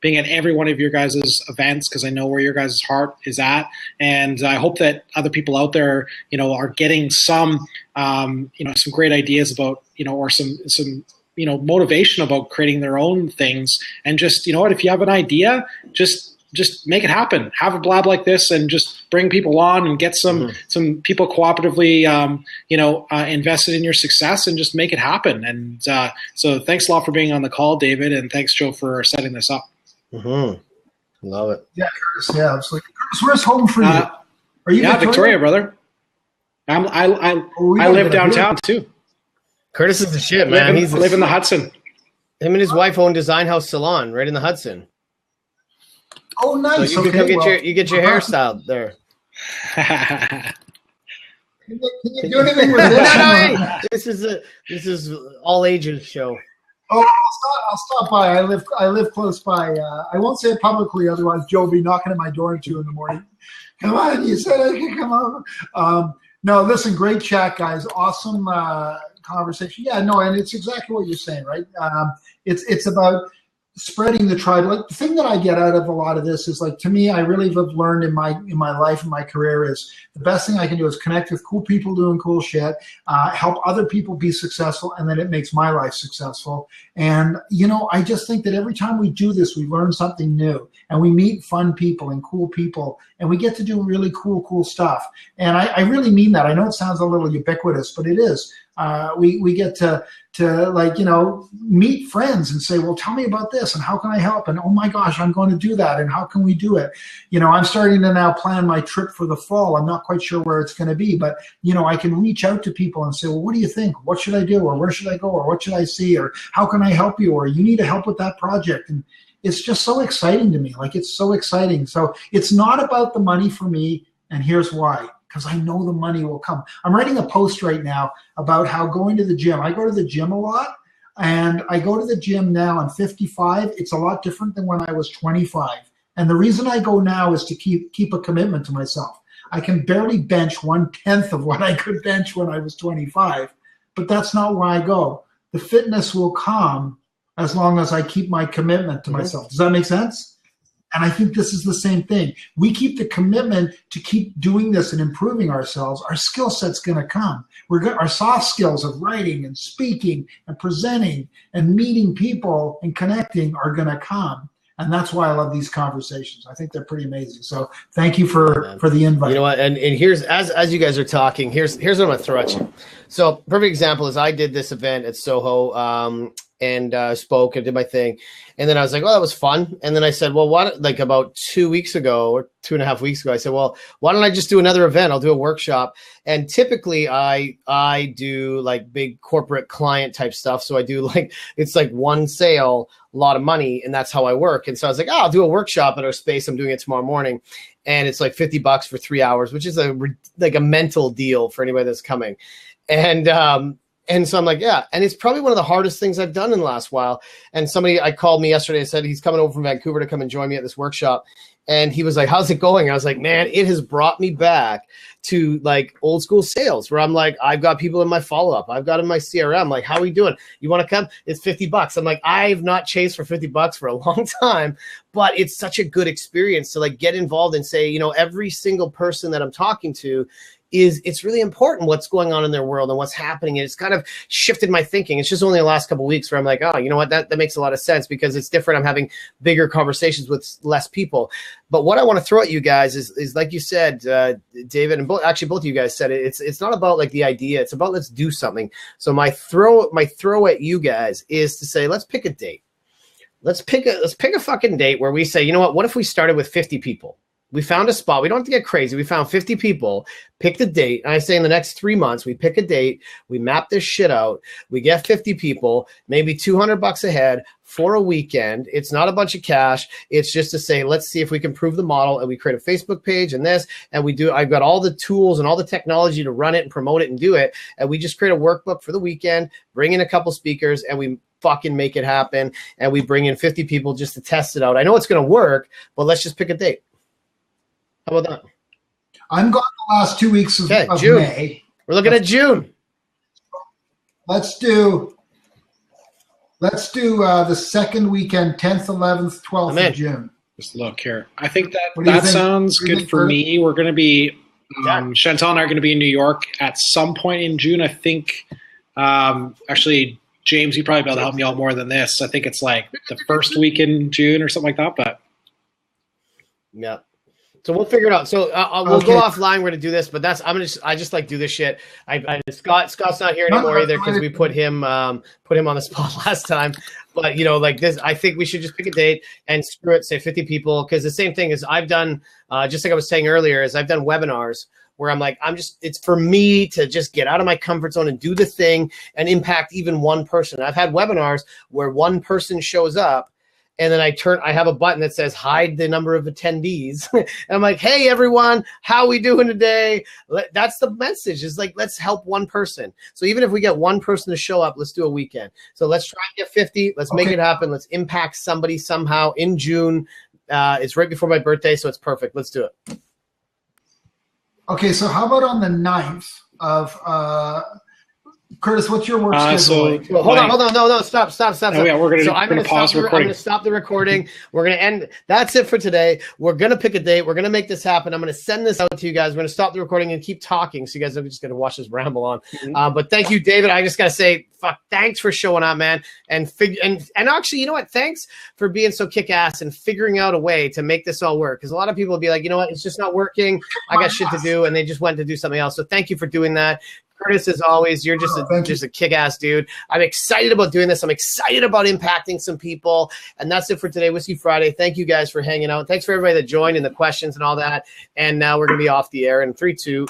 being at every one of your guys' events, because I know where your guys' heart is at, and I hope that other people out there are getting some some great ideas about or some motivation about creating their own things. And just, if you have an idea, just make it happen. Have a blab like this and just bring people on and get some people cooperatively, invested in your success, and just make it happen. And so thanks a lot for being on the call, David. And thanks, Joe, for setting this up. Love it. Yeah, Curtis. Yeah, absolutely. Curtis, where's home for you? Are you Victoria, brother? I live downtown too. Curtis is the shit, man. He's live in the Hudson. Him and his wife own Design House Salon right in the Hudson. Oh, nice. So you can come get your hairstyle there. Can you do anything with this? This is all ages show. Oh, I'll stop by. I live close by. I won't say it publicly, otherwise Joe will be knocking at my door at 2 a.m. Come on, you said I could come over. No, listen, great chat, guys. Awesome conversation. Yeah, no, and it's exactly what you're saying, right? It's about spreading the tribe. Like, the thing that I get out of a lot of this is, like, to me, I really have learned in my life and my career is the best thing I can do is connect with cool people doing cool shit, help other people be successful, and then it makes my life successful. And I just think that every time we do this, we learn something new, and we meet fun people and cool people, and we get to do really cool stuff. And I really mean that. I know it sounds a little ubiquitous, but it is. We get to meet friends and say, well, tell me about this and how can I help? And oh my gosh, I'm going to do that. And how can we do it? I'm starting to now plan my trip for the fall. I'm not quite sure where it's going to be, but I can reach out to people and say, well, what do you think? What should I do? Or where should I go? Or what should I see? Or how can I help you? Or you need to help with that project. And it's just so exciting to me. Like, it's so exciting. So it's not about the money for me. And here's why. Because I know the money will come. I'm writing a post right now about how going to the gym. I go to the gym a lot, and I go to the gym now. I'm 55. It's a lot different than when I was 25. And the reason I go now is to keep a commitment to myself. I can barely bench 1/10 of what I could bench when I was 25, but that's not why I go. The fitness will come as long as I keep my commitment to myself. Does that make sense? And I think this is the same thing. We keep the commitment to keep doing this and improving ourselves. Our skill set's going to come. Our soft skills of writing and speaking and presenting and meeting people and connecting are going to come. And that's why I love these conversations. I think they're pretty amazing. So thank you for the invite. You know what? And here's, as you guys are talking, here's what I'm going to throw at you. So perfect example is I did this event at Soho and spoke and did my thing. And then I was like, well, that was fun. And then I said, well, about 2 weeks ago or 2.5 weeks ago, I said, well, why don't I just do another event? I'll do a workshop. And typically I do like big corporate client type stuff. So I do it's like one sale, a lot of money. And that's how I work. And so I was like, I'll do a workshop at our space. I'm doing it tomorrow morning. And it's like $50 for 3 hours, which is a mental deal for anybody that's coming. And so I'm like, yeah. And it's probably one of the hardest things I've done in the last while. And somebody called me yesterday and said he's coming over from Vancouver to come and join me at this workshop. And he was like, how's it going? I was like, man, it has brought me back to like old school sales where I'm like, I've got people in my follow-up. I've got in my CRM. Like, how are we doing? You want to come? It's $50. I'm like, I've not chased for $50 for a long time, but it's such a good experience to like get involved and say, you know, every single person that I'm talking to it's really important what's going on in their world and what's happening. And it's kind of shifted my thinking. It's just only the last couple of weeks where I'm like, oh, you know what, that makes a lot of sense because it's different. I'm having bigger conversations with less people. But what I want to throw at you guys is like you said, David, and both of you guys said it. It's not about like the idea. It's about let's do something. So my throw at you guys is to say, let's pick a date. Let's pick a fucking date where we say, you know what if we started with 50 people? We found a spot. We don't have to get crazy. We found 50 people, pick the date. And I say in the next 3 months, we pick a date. We map this shit out. We get 50 people, maybe $200 a head for a weekend. It's not a bunch of cash. It's just to say, let's see if we can prove the model. And we create a Facebook page and this, and I've got all the tools and all the technology to run it and promote it and do it. And we just create a workbook for the weekend, bring in a couple speakers, and we fucking make it happen. And we bring in 50 people just to test it out. I know it's going to work, but let's just pick a date. How about that? I'm gone the last 2 weeks of June. May. We're looking at June. Let's do the second weekend, 10th, 11th, 12th of June. Just look here. I think that sounds good for me. We're going to be Chantal and I are going to be in New York at some point in June. I think actually James, you'd probably be able to help me out more than this. I think it's like the first week in June or something like that. But yeah. So we'll figure it out. So we'll go offline. We're gonna do this, but I just like do this shit. Scott's not here anymore either because we put him on the spot last time. But you know, like this, I think we should just pick a date and screw it. Say 50 people because the same thing is I've done. Just like I was saying earlier, is I've done webinars where I'm like it's for me to just get out of my comfort zone and do the thing and impact even one person. I've had webinars where one person shows up. And then I have a button that says hide the number of attendees. And I'm like, hey, everyone, how we doing today? That's the message is like, let's help one person. So even if we get one person to show up, let's do a weekend. So let's try and get 50. Let's make it happen. Let's impact somebody somehow in June. It's right before my birthday, so it's perfect. Let's do it. Okay, so how about on the 9th of Curtis, what's your work schedule? Hold on. No, stop. Oh, yeah, I'm going to pause the recording. I'm going to stop the recording. We're going to end. That's it for today. We're going to pick a date. We're going to make this happen. I'm going to send this out to you guys. We're going to stop the recording and keep talking. So you guys are just going to watch this ramble on. But thank you, David. I just got to say, thanks for showing up, man. And actually, you know what? Thanks for being so kick-ass and figuring out a way to make this all work. Because a lot of people will be like, you know what? It's just not working. I got shit to do. And they just went to do something else. So thank you for doing that. Curtis, as always, you're just a kick-ass dude. I'm excited about doing this. I'm excited about impacting some people. And that's it for today, Whiskey Friday. Thank you guys for hanging out. Thanks for everybody that joined and the questions and all that. And now we're going to be off the air in 3, 2,